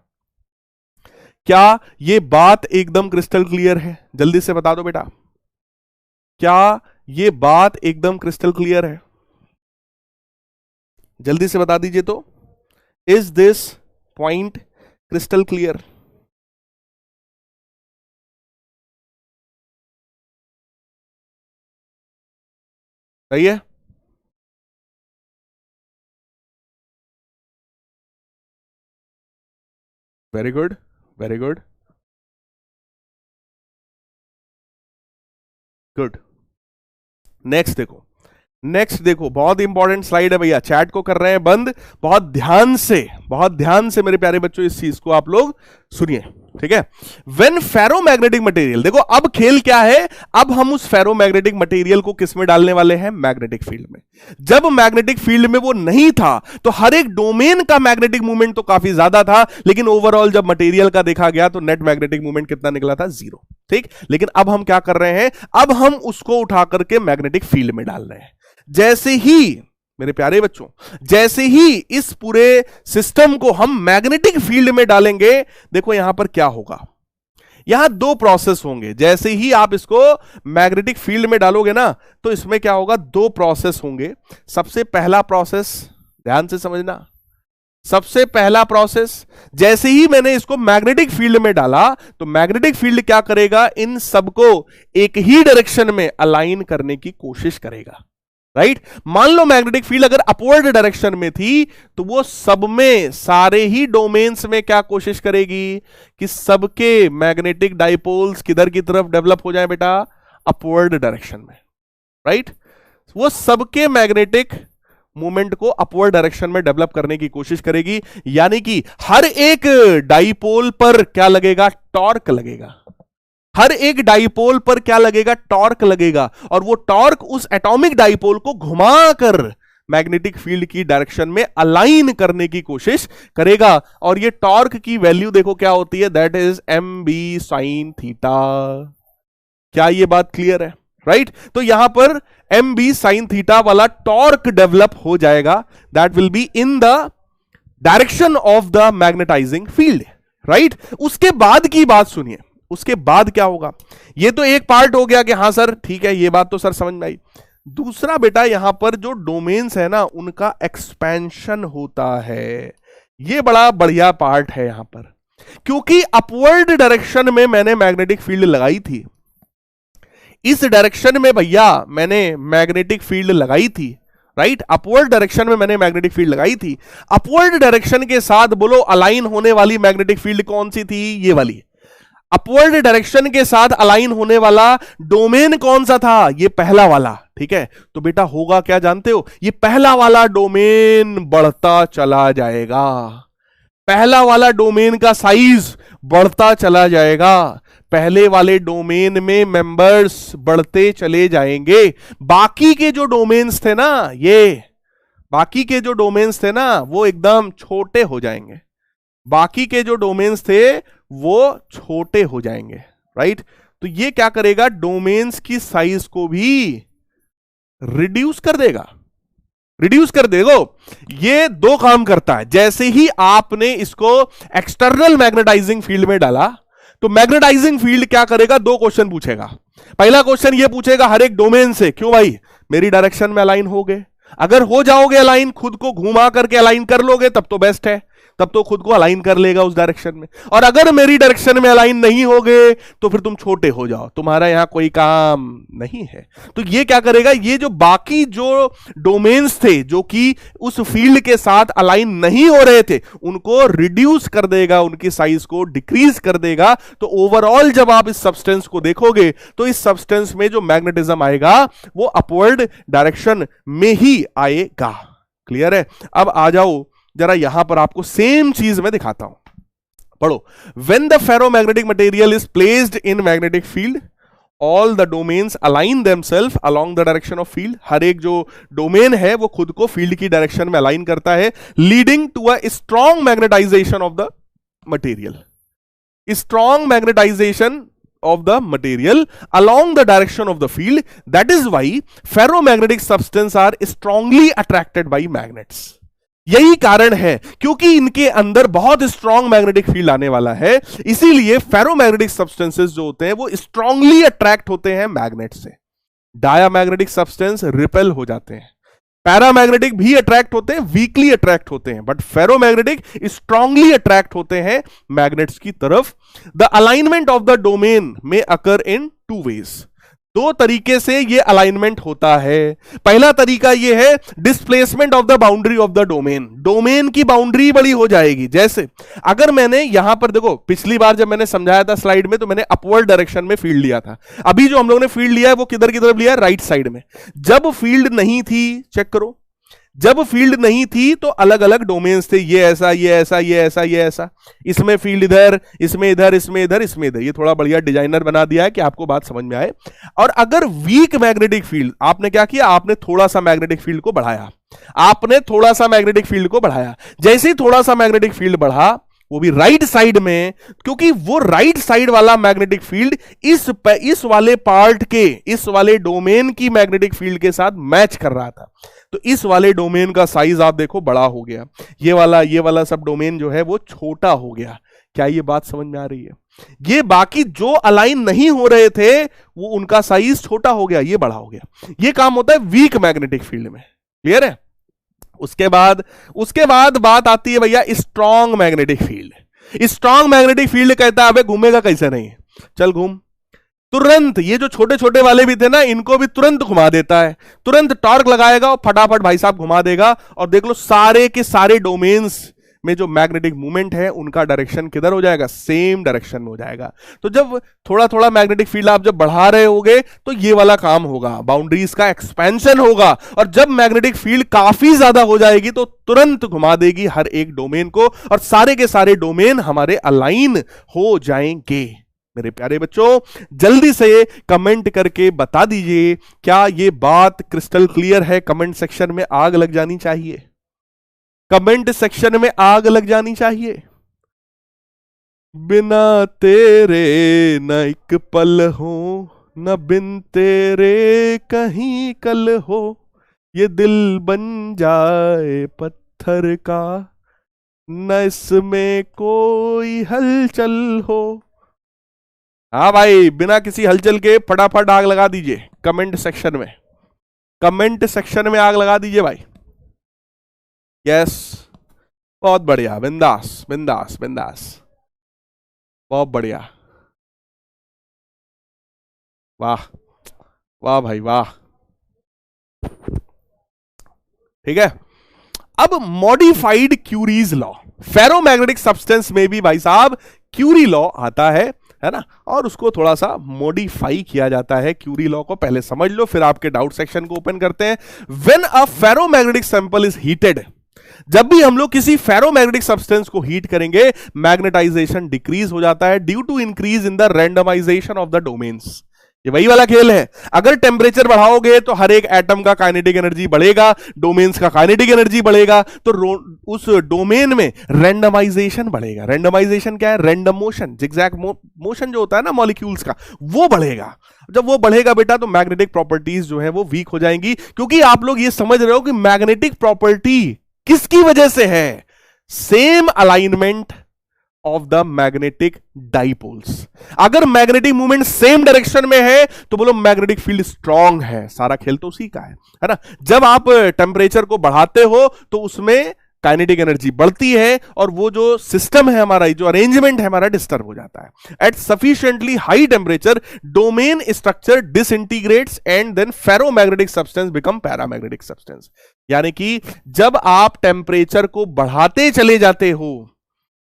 क्या ये बात एकदम क्रिस्टल क्लियर है? जल्दी से बता दो बेटा, क्या ये बात एकदम क्रिस्टल क्लियर है? जल्दी से बता दीजिए तो, is this point crystal clear? सही है? Very good, very good, good. Next देखो, बहुत इंपॉर्टेंट स्लाइड है भैया, चैट को कर रहे हैं बंद, बहुत ध्यान से मेरे प्यारे बच्चों इस चीज को आप लोग सुनिए, ठीक है? व्हेन फेरोमैग्नेटिक मटेरियल, देखो अब खेल क्या है, अब हम उस फेरोमैग्नेटिक मटेरियल को किस में डालने वाले हैं, मैग्नेटिक फील्ड में। जब मैग्नेटिक फील्ड में वो नहीं था तो हर एक डोमेन का मैग्नेटिक मूवमेंट तो काफी ज्यादा था, लेकिन ओवरऑल जब मटेरियल का देखा गया तो नेट मैग्नेटिक मूवमेंट कितना निकला था, जीरो, ठीक? लेकिन अब हम क्या कर रहे हैं, अब हम उसको उठा करके मैग्नेटिक फील्ड में डाल रहे हैं। जैसे ही मेरे प्यारे बच्चों, जैसे ही इस पूरे सिस्टम को हम मैग्नेटिक फील्ड में डालेंगे, देखो यहां पर क्या होगा, यहां दो प्रोसेस होंगे। जैसे ही आप इसको मैग्नेटिक फील्ड में डालोगे ना, तो इसमें क्या होगा, दो प्रोसेस होंगे। सबसे पहला प्रोसेस, ध्यान से समझना, सबसे पहला प्रोसेस, जैसे ही मैंने इसको मैग्नेटिक फील्ड में डाला तो मैग्नेटिक फील्ड क्या करेगा, इन सबको एक ही डायरेक्शन में अलाइन करने की कोशिश करेगा, राइट? मान लो मैग्नेटिक फील्ड अगर अपवर्ड डायरेक्शन में थी तो वो सब में, सारे ही डोमेन्स में क्या कोशिश करेगी कि सबके मैग्नेटिक डाइपोल्स किधर की तरफ डेवलप हो जाए बेटा, अपवर्ड डायरेक्शन में, राइट? वो सबके मैग्नेटिक मूवमेंट को अपवर्ड डायरेक्शन में डेवलप करने की कोशिश करेगी, यानी कि हर एक डाइपोल पर क्या लगेगा, टॉर्क लगेगा। हर एक डाइपोल पर क्या लगेगा, टॉर्क लगेगा, और वो टॉर्क उस एटॉमिक डाइपोल को घुमाकर मैग्नेटिक फील्ड की डायरेक्शन में अलाइन करने की कोशिश करेगा। और ये टॉर्क की वैल्यू देखो क्या होती है, that is M B sine theta. क्या ये बात क्लियर है, राइट? तो यहां पर एम बी साइन थीटा वाला टॉर्क डेवलप हो जाएगा, that will be in the direction of the magnetising field, right? उसके बाद की बात सुनिए, उसके बाद क्या होगा, ये तो एक पार्ट हो गया कि हां सर ठीक है, ये बात तो सर समझ में आई। दूसरा बेटा, यहां पर जो डोमेन्स है ना, उनका एक्सपेंशन होता है, ये बड़ा बढ़िया पार्ट है यहां पर, क्योंकि अपवर्ड डायरेक्शन में मैंने मैग्नेटिक फील्ड लगाई थी, इस डायरेक्शन में भैया मैंने मैग्नेटिक फील्ड लगाई थी, राइट? अपवर्ड डायरेक्शन में मैंने मैग्नेटिक फील्ड लगाई थी। अपवर्ड डायरेक्शन के साथ बोलो अलाइन होने वाली मैग्नेटिक फील्ड कौन सी थी, ये वाली। अपवर्ड डायरेक्शन के साथ अलाइन होने वाला डोमेन कौन सा था, ये पहला वाला, ठीक है? तो बेटा होगा क्या जानते हो, ये पहला वाला डोमेन बढ़ता चला जाएगा, पहला वाला डोमेन का साइज बढ़ता चला जाएगा, पहले वाले डोमेन में मेंबर्स बढ़ते चले जाएंगे, बाकी के जो डोमेन्स थे ना, ये बाकी के जो डोमेन्स थे ना, वो एकदम छोटे हो जाएंगे, बाकी के जो डोमेन्स थे वो छोटे हो जाएंगे, राइट। तो ये क्या करेगा, डोमेन्स की साइज को भी रिड्यूस कर देगा, रिड्यूस कर देगा। ये दो काम करता है। जैसे ही आपने इसको एक्सटर्नल मैग्नेटाइजिंग फील्ड में डाला तो मैग्नेटाइजिंग फील्ड क्या करेगा, दो क्वेश्चन पूछेगा। पहला क्वेश्चन ये पूछेगा हर एक डोमेन से, क्यों भाई मेरी डायरेक्शन में अलाइन हो गए। अगर हो जाओगे अलाइन, खुद को घुमा करके अलाइन कर लोगे तब तो बेस्ट है, तब तो खुद को अलाइन कर लेगा उस डायरेक्शन में। और अगर मेरी डायरेक्शन में अलाइन नहीं होगे तो फिर तुम छोटे हो जाओ, तुम्हारा यहां कोई काम नहीं है। तो ये क्या करेगा, ये जो बाकी जो डोमेन्स थे जो कि उस फील्ड के साथ अलाइन नहीं हो रहे थे उनको रिड्यूस कर देगा, उनकी साइज को डिक्रीज कर देगा। तो ओवरऑल जब आप इस सब्सटेंस को देखोगे तो इस सब्सटेंस में जो मैग्नेटिज्म आएगा वो अपवर्ड डायरेक्शन में ही आएगा। क्लियर है। अब आ जाओ जरा यहां पर आपको सेम चीज मैं दिखाता हूं, पढ़ो। When the ferromagnetic material is placed in magnetic field, all the domains align themselves along the direction of field। हर एक जो डोमेन है वो खुद को फील्ड की डायरेक्शन में अलाइन करता है, leading to a strong magnetization of the material. Strong magnetization of the material along the direction of the field, that is why ferromagnetic substances are strongly attracted by magnets। यही कारण है क्योंकि इनके अंदर बहुत स्ट्रॉन्ग मैग्नेटिक फील्ड आने वाला है, इसीलिए फेरोमैग्नेटिक सब्सटेंसेस जो होते हैं वो स्ट्रांगली अट्रैक्ट होते हैं मैग्नेट से। डायामैग्नेटिक सब्सटेंस रिपेल हो जाते हैं, पैरामैग्नेटिक भी अट्रैक्ट होते हैं, वीकली अट्रैक्ट होते हैं, बट फेरोमैग्नेटिक स्ट्रांगली अट्रैक्ट होते हैं मैग्नेट्स की तरफ। The alignment of the domain में अकर इन टू वेज। दो तरीके से ये अलाइनमेंट होता है। पहला तरीका ये है displacement of the boundary of the domain. Domain की बाउंड्री बड़ी हो जाएगी। जैसे अगर मैंने यहां पर देखो, पिछली बार जब मैंने समझाया था स्लाइड में तो मैंने अपवर्ड डायरेक्शन में फील्ड लिया था। अभी जो हम लोगों ने फील्ड लिया है वो किधर की तरफ लिया है, राइट साइड में। जब फील्ड नहीं थी, चेक करो, जब फील्ड नहीं थी तो अलग अलग डोमेन्स थे, ये ऐसा, ये ऐसा, ये ऐसा, ये ऐसा। इसमें फील्ड इधर, इसमें इधर, इसमें इधर, इसमें इधर। ये थोड़ा बढ़िया डिजाइनर बना दिया है कि आपको बात समझ में आए। और अगर वीक मैग्नेटिक फील्ड, आपने क्या किया, आपने थोड़ा सा मैग्नेटिक फील्ड को बढ़ाया, आपने थोड़ा सा मैग्नेटिक फील्ड को बढ़ाया। जैसे ही थोड़ा सा मैग्नेटिक फील्ड बढ़ा, वो भी राइट साइड में, क्योंकि वो राइट साइड वाला मैग्नेटिक फील्ड इस वाले पार्ट के, इस वाले डोमेन की मैग्नेटिक फील्ड के साथ मैच कर रहा था। तो इस वाले डोमेन का साइज आप देखो बड़ा हो गया, ये वाला सब डोमेन जो है वो छोटा हो गया। क्या ये बात समझ में आ रही है? ये बाकी जो अलाइन नहीं हो रहे थे वो उनका साइज छोटा हो गया, ये बड़ा हो गया। ये काम होता है वीक मैग्नेटिक फील्ड में। क्लियर है? उसके बाद बात आती है भैया strong magnetic field. Strong magnetic field कहता है अबे घूमेगा कैसे नहीं, चल घूम, तुरंत। ये जो छोटे छोटे वाले भी थे ना, इनको भी तुरंत घुमा देता है, तुरंत टॉर्क लगाएगा और फटाफट भाई साहब घुमा देगा। और देख लो सारे के सारे डोमेन्स में जो मैग्नेटिक मूवमेंट है उनका डायरेक्शन किधर हो जाएगा, सेम डायरेक्शन में हो जाएगा। तो जब थोड़ा थोड़ा मैग्नेटिक फील्ड आप जब बढ़ा रहे होगे तो ये वाला काम होगा, बाउंड्रीज का एक्सपेंशन होगा। और जब मैग्नेटिक फील्ड काफी ज्यादा हो जाएगी तो तुरंत घुमा देगी हर एक डोमेन को, और सारे के सारे डोमेन हमारे अलाइन हो जाएंगे। मेरे प्यारे बच्चों, जल्दी से कमेंट करके बता दीजिए क्या ये बात क्रिस्टल क्लियर है। कमेंट सेक्शन में आग लग जानी चाहिए, कमेंट सेक्शन में आग लग जानी चाहिए। बिना तेरे न एक पल हो, न बिन तेरे कहीं कल हो, ये दिल बन जाए पत्थर का, न इसमें कोई हलचल हो। हाँ भाई, बिना किसी हलचल के फटाफट आग लगा दीजिए कमेंट सेक्शन में, कमेंट सेक्शन में आग लगा दीजिए भाई। यस, बहुत बढ़िया, बिंदास बिंदास बिंदास, बहुत बढ़िया, वाह वाह भाई वाह। ठीक है, अब modified curies law. Ferromagnetic substance में भी भाई साहब क्यूरी लॉ आता है ना, और उसको थोड़ा सा मॉडिफाई किया जाता है। क्यूरी लॉ को पहले समझ लो, फिर आपके डाउट सेक्शन को ओपन करते हैं। When a ferromagnetic sample is heated, जब भी हम लोग किसी फेरोमैग्नेटिक सब्सटेंस को हीट करेंगे, मैग्नेटाइजेशन डिक्रीज हो जाता है due to increase in the randomization of the domains. ये वही वाला खेल है। अगर टेम्परेचर बढ़ाओगे तो हर एक एटम का काइनेटिक एनर्जी बढ़ेगा, डोमेन्स का काइनेटिक एनर्जी बढ़ेगा, तो उस डोमेन में रैंडमाइजेशन बढ़ेगा। रैंडमाइजेशन क्या है? रैंडम मोशन, जिगजैग मोशन जो होता है ना मॉलिक्यूल्स का, वो बढ़ेगा। जब वो बढ़ेगा बेटा तो मैग्नेटिक प्रॉपर्टीज जो है वो वीक हो जाएंगी। क्योंकि आप लोग ये समझ रहे हो कि मैग्नेटिक प्रॉपर्टी किसकी वजह से है? Same alignment of the magnetic dipoles. अगर मैग्नेटिक मूवमेंट सेम डायरेक्शन में है तो बोलो मैग्नेटिक फील्ड स्ट्रांग है। सारा खेल तो उसी का है ना। जब आप टेम्परेचर को बढ़ाते हो तो उसमें काइनेटिक एनर्जी बढ़ती है और वो जो सिस्टम है हमारा, जो अरेंजमेंट है हमारा, डिस्टर्ब हो जाता है। At sufficiently high temperature domain structure disintegrates and then ferromagnetic substance become paramagnetic substance. यानी कि जब आप टेम्परेचर को बढ़ाते चले जाते हो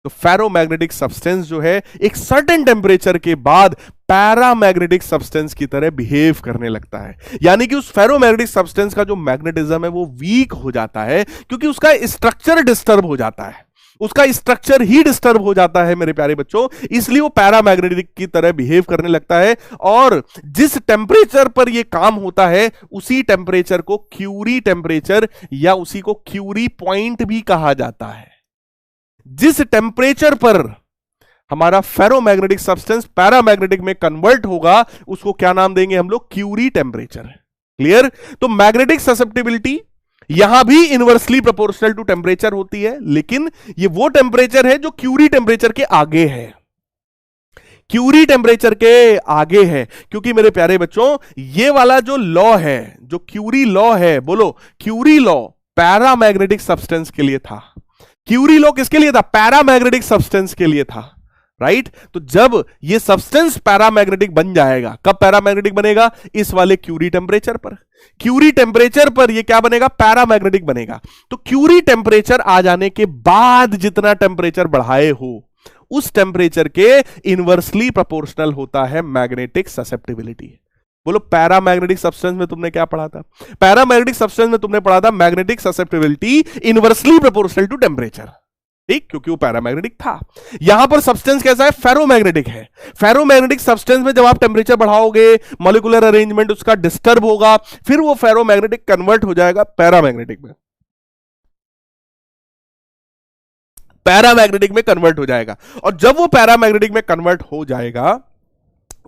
तो फेरोमैग्नेटिक सब्सटेंस जो है एक सर्टेन टेम्परेचर के बाद पैरामैग्नेटिक सब्सटेंस की तरह बिहेव करने लगता है। यानी कि उस फेरोमैग्नेटिक सब्सटेंस का जो मैग्नेटिज्म है वो वीक हो जाता है, क्योंकि उसका स्ट्रक्चर डिस्टर्ब हो जाता है। उसका स्ट्रक्चर ही डिस्टर्ब हो जाता है मेरे प्यारे बच्चों, इसलिए वो पैरामैग्नेटिक की तरह बिहेव करने लगता है। और जिस टेम्परेचर पर ये काम होता है उसी टेम्परेचर को क्यूरी टेम्परेचर या उसी को क्यूरी पॉइंट भी कहा जाता है। जिस टेम्परेचर पर हमारा फेरोमैग्नेटिक सब्सटेंस पैरामैग्नेटिक में कन्वर्ट होगा उसको क्या नाम देंगे हम लोग? Curie temperature. क्लियर? तो मैग्नेटिक ससेप्टिबिलिटी यहां भी इनवर्सली प्रोपोर्शनल टू टेम्परेचर होती है, लेकिन ये वो टेम्परेचर है जो क्यूरी टेम्परेचर के आगे है। क्यूरी टेम्परेचर के आगे है, क्योंकि मेरे प्यारे बच्चों ये वाला जो लॉ है, जो क्यूरी लॉ है, बोलो क्यूरी लॉ पैरामैग्नेटिक सब्सटेंस के लिए था। क्यूरी लॉ किसके लिए था? पैरामैग्नेटिक सब्सटेंस के लिए था, राइट? तो जब ये सब्सटेंस पैरामैग्नेटिक बन जाएगा, कब पैरामैग्नेटिक बनेगा? इस वाले क्यूरी टेम्परेचर पर। क्यूरी टेम्परेचर पर ये क्या बनेगा? पैरामैग्नेटिक बनेगा। तो क्यूरी टेम्परेचर आ जाने के बाद जितना टेम्परेचर बढ़ाए हो उस टेम्परेचर के इनवर्सली प्रोपोर्शनल होता है मैग्नेटिक ससेप्टिबिलिटी। बोलो पैरामैग्नेटिक सब्सटेंस में तुमने क्या पढ़ा था? पैरामैग्नेटिक सब्सटेंस में तुमने पढ़ा था magnetic susceptibility inversely proportional to temperature, ठीक? क्योंकि वो पैरामैग्नेटिक था। यहां पर सब्सटेंस कैसा है? फेरोमैग्नेटिक है। फेरोमैग्नेटिक सब्सटेंस में जब आप टेम्परेचर बढ़ाओगे मॉलिक्यूलर अरेंजमेंट उसका डिस्टर्ब होगा, फिर वो फेरोमैग्नेटिक कन्वर्ट हो जाएगा पैरामैग्नेटिक में। पैरामैग्नेटिक में कन्वर्ट हो जाएगा, और जब वो पैरामैग्नेटिक में कन्वर्ट हो जाएगा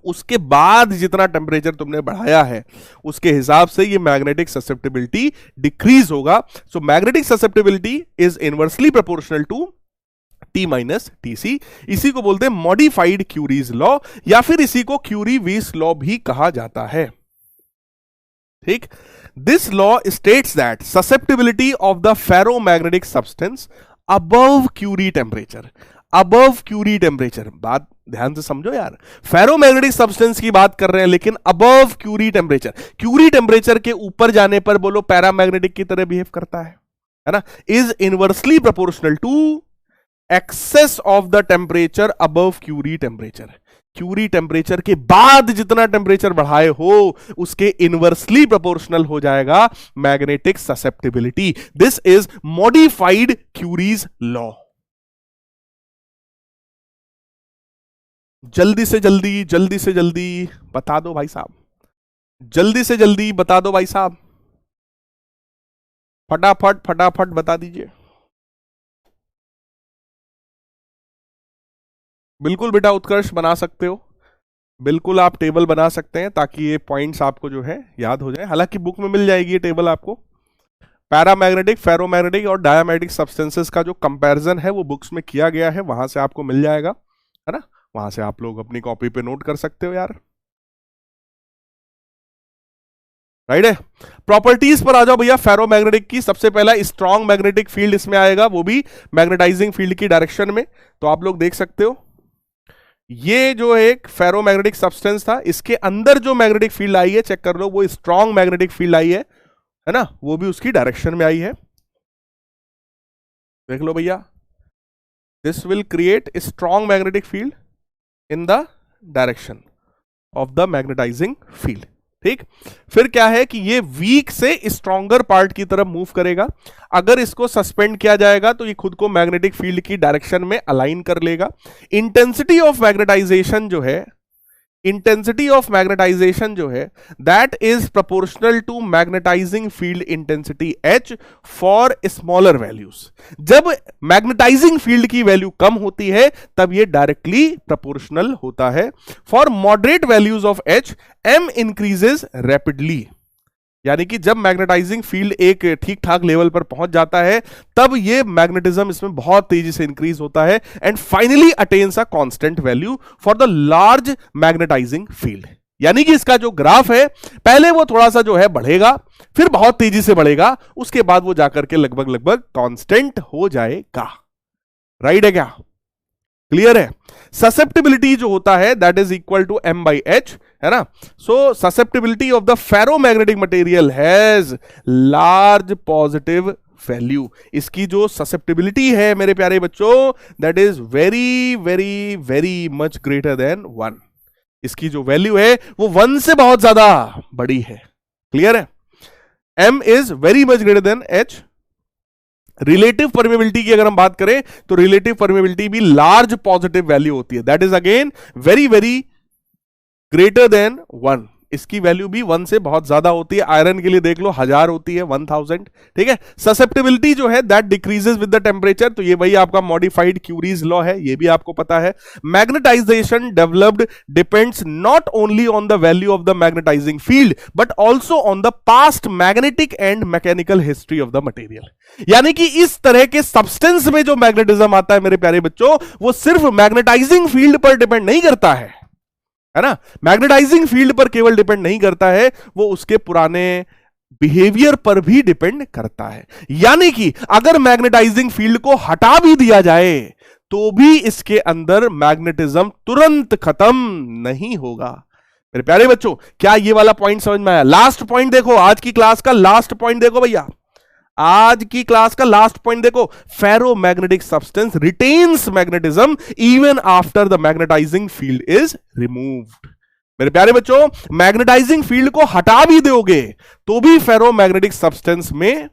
उसके बाद जितना टेम्परेचर तुमने बढ़ाया है उसके हिसाब से ये मैग्नेटिक ससेप्टिबिलिटी डिक्रीज होगा। So magnetic susceptibility is inversely proportional to T minus TC। इसी को बोलते हैं मॉडिफाइड क्यूरीज लॉ, या फिर इसी को क्यूरी-वीस लॉ भी कहा जाता है, ठीक? This law states that susceptibility of the ferromagnetic substance above Curie temperature. Above Curie temperature, बात ध्यान से समझो यार, फेरोमैग्नेटिक सब्सटेंस की बात कर रहे हैं लेकिन above Curie temperature. Curie temperature के ऊपर जाने पर बोलो पैरामैग्नेटिक की तरह बिहेव करता है ना? Is inversely proportional to excess of the temperature above Curie temperature. Curie temperature के बाद जितना टेम्परेचर बढ़ाए हो उसके इनवर्सली प्रोपोर्शनल हो जाएगा magnetic susceptibility. This is modified curies law. जल्दी से जल्दी बता दो भाई साहब, जल्दी से जल्दी बता दो भाई साहब, फटाफट बता दीजिए। बिल्कुल बेटा उत्कर्ष बना सकते हो, बिल्कुल आप टेबल बना सकते हैं ताकि ये पॉइंट्स आपको जो है याद हो जाए। हालांकि बुक में मिल जाएगी ये टेबल आपको। पैरामैग्नेटिक, फेरोमैग्नेटिक और डायमैग्नेटिक सब्सटेंसेस का जो कंपैरिजन है वो बुक्स में किया गया है, वहां से आपको मिल जाएगा, है ना? वहां से आप लोग अपनी कॉपी पे नोट कर सकते हो यार, राइट है? प्रॉपर्टीज पर आ जाओ भैया। फेरोमैग्नेटिक की सबसे पहला स्ट्रॉन्ग मैग्नेटिक फील्ड इसमें आएगा, वो भी मैग्नेटाइजिंग फील्ड की डायरेक्शन में। तो आप लोग देख सकते हो ये जो एक फेरोमैग्नेटिक सब्सटेंस था इसके अंदर जो मैग्नेटिक फील्ड आई है चेक कर लो, वो स्ट्रॉन्ग मैग्नेटिक फील्ड आई है ना? वो भी उसकी डायरेक्शन में आई है, देख लो भैया। This will create strong magnetic field in the direction of the magnetising field, ठीक? फिर क्या है कि ये वीक से स्ट्रॉन्गर पार्ट की तरफ मूव करेगा। अगर इसको सस्पेंड किया जाएगा तो ये खुद को मैग्नेटिक फील्ड की डायरेक्शन में अलाइन कर लेगा। इंटेंसिटी ऑफ मैग्नेटाइजेशन जो है इंटेंसिटी ऑफ मैग्नेटाइजेशन जो है that is proportional to magnetising field intensity H for smaller values. जब मैग्नेटाइजिंग फील्ड की वैल्यू कम होती है तब ये डायरेक्टली प्रोपोर्शनल होता है। For moderate values of H M increases rapidly, यानी कि जब मैग्नेटाइजिंग फील्ड एक ठीक ठाक लेवल पर पहुंच जाता है तब ये मैग्नेटिज्म इसमें बहुत तेजी से इंक्रीज होता है and finally attains a constant value for the large magnetizing field. यानी कि इसका जो ग्राफ है पहले वो थोड़ा सा जो है बढ़ेगा, फिर बहुत तेजी से बढ़ेगा, उसके बाद वो जाकर के लगभग कांस्टेंट हो जाएगा। राइट है क्या? क्लियर है? ससेप्टिबिलिटी जो होता है that is equal to M by H, है ना? So susceptibility of the ferromagnetic material has large positive value. इसकी जो ससेप्टिबिलिटी है मेरे प्यारे बच्चों that is very very very much greater than 1। इसकी जो वैल्यू है वो 1 से बहुत ज्यादा बड़ी है। क्लियर है? M is very much greater then H। Relative permeability की अगर हम बात करें तो रिलेटिव परमेबिलिटी भी लार्ज पॉजिटिव वैल्यू होती है, that is again very very greater than 1। इसकी वैल्यू भी 1 से बहुत ज्यादा होती है। आयरन के लिए देख लो 1000 होती है, 1000। ठीक है? ससेप्टिबिलिटी जो है that decreases with the temperature, तो ये वही आपका मॉडिफाइड क्यूरीज लॉ है, ये भी आपको पता है। Magnetization developed depends not only on the value of the magnetising field but also on the past magnetic and mechanical history of the material. यानी कि इस तरह के सब्सटेंस में जो मैग्नेटिज्म आता है मेरे प्यारे बच्चों वो सिर्फ मैग्नेटाइजिंग फील्ड पर डिपेंड नहीं करता है ना? मैग्नेटाइजिंग फील्ड पर केवल डिपेंड नहीं करता है, वो उसके पुराने बिहेवियर पर भी डिपेंड करता है। यानी कि अगर मैग्नेटाइजिंग फील्ड को हटा भी दिया जाए तो भी इसके अंदर मैग्नेटिज्म तुरंत खत्म नहीं होगा। मेरे प्यारे बच्चों क्या ये वाला पॉइंट समझ में आया? लास्ट पॉइंट देखो, आज की क्लास का लास्ट पॉइंट देखो भैया, आज की क्लास का लास्ट पॉइंट देखो, ferromagnetic substance retains magnetism even after the magnetising field is removed. मेरे प्यारे बच्चों मैग्नेटाइजिंग फील्ड को हटा भी दोगे तो भी फेरोमैग्नेटिक सब्सटेंस में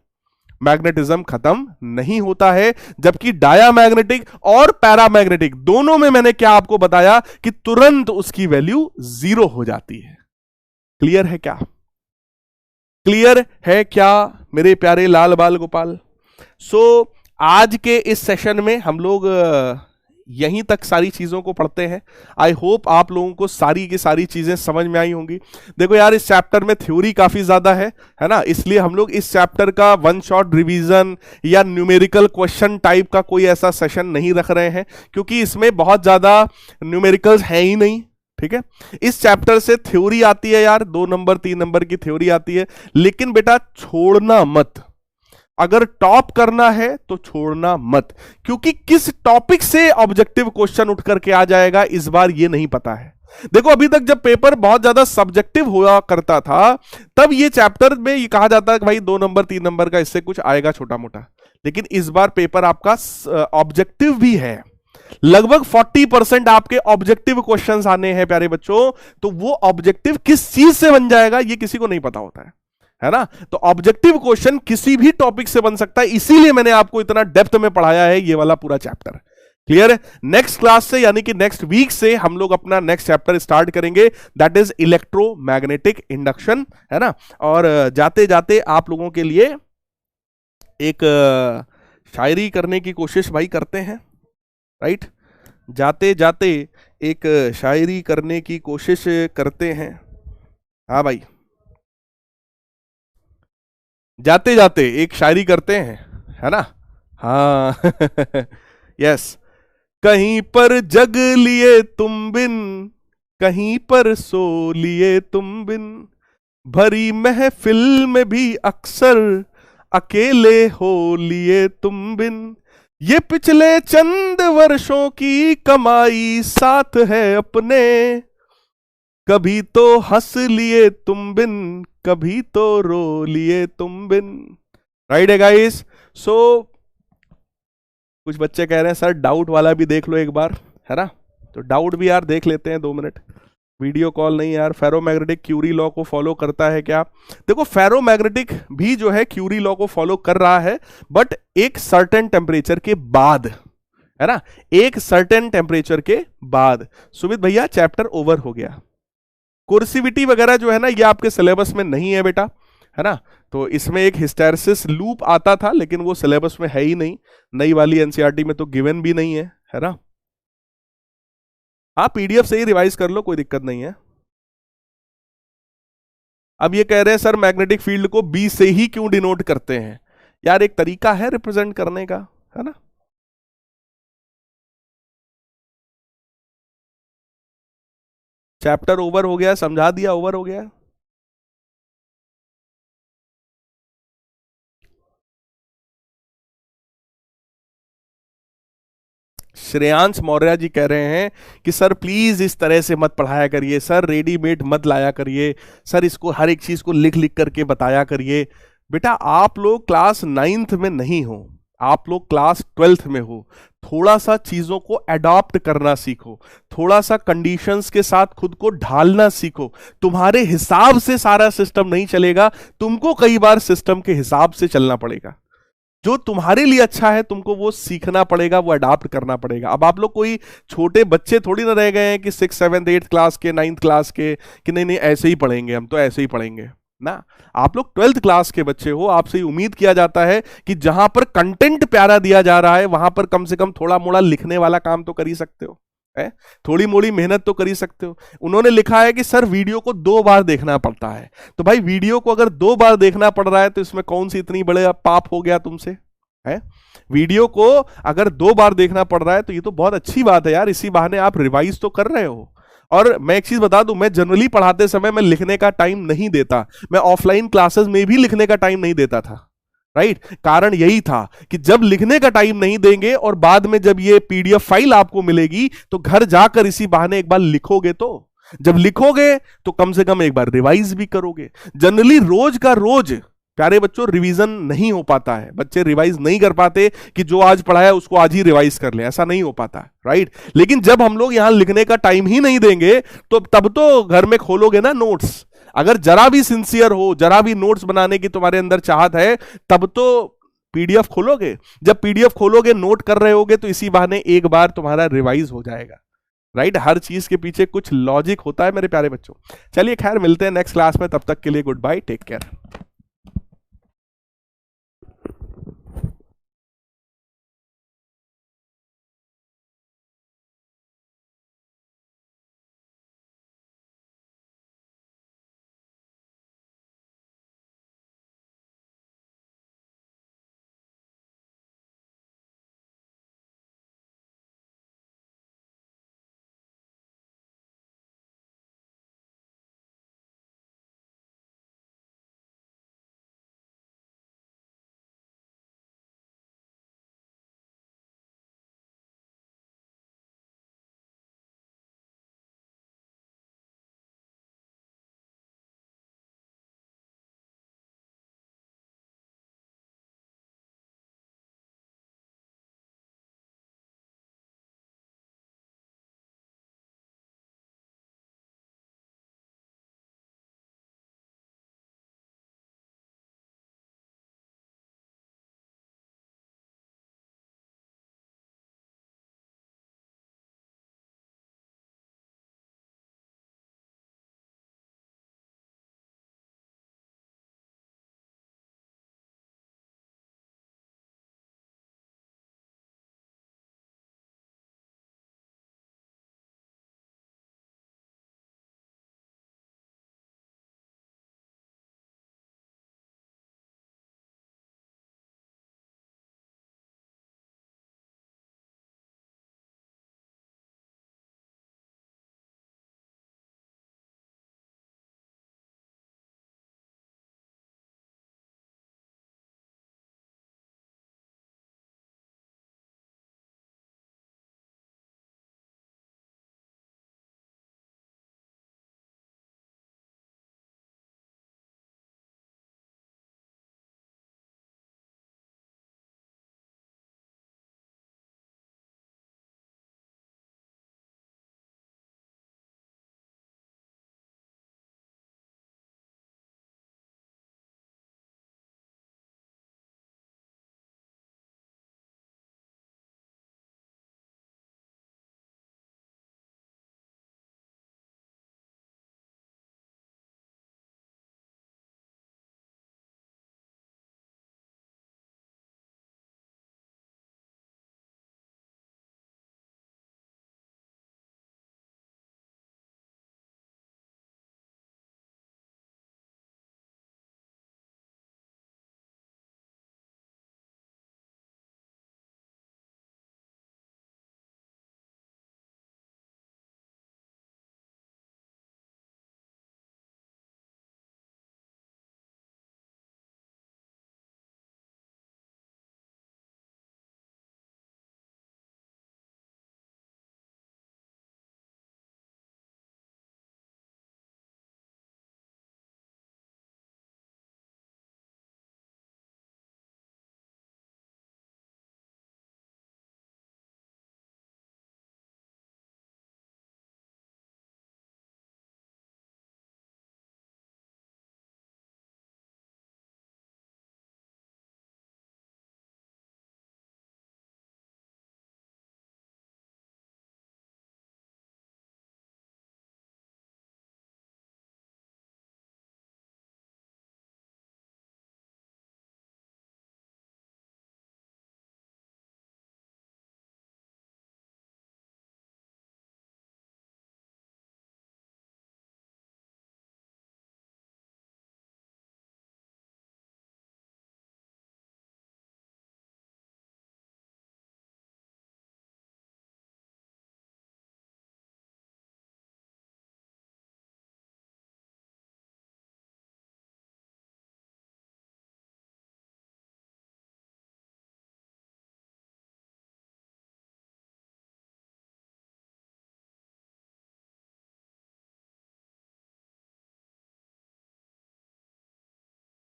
मैग्नेटिज्म खत्म नहीं होता है, जबकि डायामैग्नेटिक और पैरामैग्नेटिक दोनों में मैंने क्या आपको बताया कि तुरंत उसकी वैल्यू 0 हो जाती है। क्लियर है क्या? क्लियर है क्या मेरे प्यारे लाल बाल गोपाल? सो आज के इस सेशन में हम लोग यहीं तक सारी चीजों को पढ़ते हैं। आई होप आप लोगों को सारी की सारी चीजें समझ में आई होंगी। देखो यार इस चैप्टर में थ्योरी काफी ज्यादा है ना? इसलिए हम लोग इस चैप्टर का वन शॉट रिवीजन या न्यूमेरिकल क्वेश्चन टाइप का कोई ऐसा सेशन नहीं रख रहे हैं क्योंकि इसमें बहुत ज्यादा न्यूमेरिकल्स हैं ही नहीं। ठीक है? इस चैप्टर से थ्योरी आती है यार, 2 नंबर 3 नंबर की थ्योरी आती है, लेकिन बेटा छोड़ना मत। अगर टॉप करना है तो छोड़ना मत, क्योंकि किस टॉपिक से ऑब्जेक्टिव क्वेश्चन उठ करके आ जाएगा इस बार ये नहीं पता है। देखो अभी तक जब पेपर बहुत ज्यादा सब्जेक्टिव हुआ करता था तब ये चैप्टर में ये कहा जाता है कि भाई 2 नंबर 3 नंबर का इससे कुछ आएगा छोटा मोटा, लेकिन इस बार पेपर आपका ऑब्जेक्टिव भी है। लगभग 40% आपके ऑब्जेक्टिव क्वेश्चंस आने हैं प्यारे बच्चों, तो वो ऑब्जेक्टिव किस चीज से बन जाएगा ये किसी को नहीं पता होता है ना? तो ऑब्जेक्टिव क्वेश्चन किसी भी टॉपिक से बन सकता है, इसीलिए मैंने आपको इतना डेप्थ में पढ़ाया है ये वाला पूरा चैप्टर। क्लियर है? नेक्स्ट क्लास से यानी कि नेक्स्ट वीक से हम लोग अपना नेक्स्ट चैप्टर स्टार्ट करेंगे, दैट इज इलेक्ट्रोमैग्नेटिक इंडक्शन, है ना? और जाते जाते आप लोगों के लिए एक शायरी करने की कोशिश भाई करते हैं, राइट? जाते जाते एक शायरी करने की कोशिश करते हैं। हाँ भाई, जाते जाते एक शायरी करते हैं, है ना? हाँ यस। कहीं पर जग लिए तुम बिन, कहीं पर सो लिए तुम बिन, भरी महफिल में भी अक्सर अकेले हो लिए तुम बिन, ये पिछले चंद वर्षों की कमाई साथ है अपने, कभी तो हंस लिए तुम बिन, कभी तो रो लिए तुम बिन। राइट है गाइस? सो कुछ बच्चे कह रहे हैं सर डाउट वाला भी देख लो एक बार, है ना? तो डाउट भी यार देख लेते हैं 2 मिनट, वीडियो कॉल नहीं यार। फेरोमैग्नेटिक क्यूरी लॉ को फॉलो करता है क्या? देखो फेरोमैग्नेटिक भी जो है क्यूरी लॉ को फॉलो कर रहा है, बट एक सर्टेन टेम्परेचर के बाद, है ना? एक सर्टेन टेम्परेचर के बाद। सुमित भैया चैप्टर ओवर हो गया, कोर्सिविटी वगैरह जो है ना, ये आपके सिलेबस में नहीं है बेटा, है ना। तो इसमें एक हिस्टैरिसीस लूप आता था, लेकिन वो सिलेबस में है ही नहीं, नई वाली एनसीईआरटी में तो गिवन भी नहीं है ना। हाँ, पीडीएफ से ही रिवाइज कर लो, कोई दिक्कत नहीं है। अब ये कह रहे हैं सर मैग्नेटिक फील्ड को बी से ही क्यों डिनोट करते हैं? यार एक तरीका है रिप्रेजेंट करने का, है ना। चैप्टर ओवर हो गया, समझा दिया, ओवर हो गया। श्रेयांश मौर्य जी कह रहे हैं कि सर प्लीज इस तरह से मत पढ़ाया करिए सर, रेडीमेड मत लाया करिए सर, इसको हर एक चीज को लिख लिख करके बताया करिए। बेटा आप लोग क्लास 9th में नहीं हो, आप लोग क्लास 12th में हो। थोड़ा सा चीजों को अडॉप्ट करना सीखो, थोड़ा सा कंडीशंस के साथ खुद को ढालना सीखो। तुम्हारे हिसाब से सारा सिस्टम नहीं चलेगा, तुमको कई बार सिस्टम के हिसाब से चलना पड़ेगा। जो तुम्हारे लिए अच्छा है तुमको वो सीखना पड़ेगा, वो अडॉप्ट करना पड़ेगा। अब आप लोग कोई छोटे बच्चे थोड़ी ना रह गए हैं कि 6th 7th 8th क्लास के, 9th क्लास के, कि नहीं नहीं ऐसे ही पढ़ेंगे, हम तो ऐसे ही पढ़ेंगे ना। आप लोग 12th क्लास के बच्चे हो, आपसे उम्मीद किया जाता है कि जहां पर कंटेंट प्यारा दिया जा रहा है वहां पर कम से कम थोड़ा मोड़ा लिखने वाला काम तो कर ही सकते हो, है थोड़ी मोड़ी मेहनत तो कर ही सकते हो। उन्होंने लिखा है कि सर वीडियो को 2 बार देखना पड़ता है, तो भाई वीडियो को अगर 2 बार देखना पड़ रहा है तो इसमें कौन सी इतनी बड़े पाप हो गया तुमसे, है। वीडियो को अगर 2 बार देखना पड़ रहा है तो ये तो बहुत अच्छी बात है यार, इसी बहाने आप रिवाइज तो कर रहे हो। और मैं एक चीज बता दूं, मैं जनरली पढ़ाते समय मैं लिखने का टाइम नहीं देता, मैं ऑफलाइन क्लासेस में भी लिखने का टाइम नहीं देता था, राइट। कारण यही था कि जब लिखने का टाइम नहीं देंगे और बाद में जब ये पीडीएफ फाइल आपको मिलेगी तो घर जाकर इसी बहाने एक बार लिखोगे, तो जब लिखोगे तो कम से कम एक बार रिवाइज भी करोगे। जनरली रोज का रोज प्यारे बच्चों रिवीजन नहीं हो पाता है, बच्चे रिवाइज नहीं कर पाते कि जो आज पढ़ाया उसको आज ही रिवाइज कर ले, ऐसा नहीं हो पाता, राइट। लेकिन जब हम लोग यहां लिखने का टाइम ही नहीं देंगे तो तब तो घर में खोलोगे ना नोट्स, अगर जरा भी सिंसियर हो, जरा भी नोट्स बनाने की तुम्हारे अंदर चाहत है, तब तो पीडीएफ खोलोगे। जब पीडीएफ खोलोगे, नोट कर रहे होगे, तो इसी बहाने एक बार तुम्हारा रिवाइज हो जाएगा, राइट। हर चीज के पीछे कुछ लॉजिक होता है मेरे प्यारे बच्चों। चलिए खैर मिलते हैं नेक्स्ट क्लास में, तब तक के लिए गुड बाय, टेक केयर।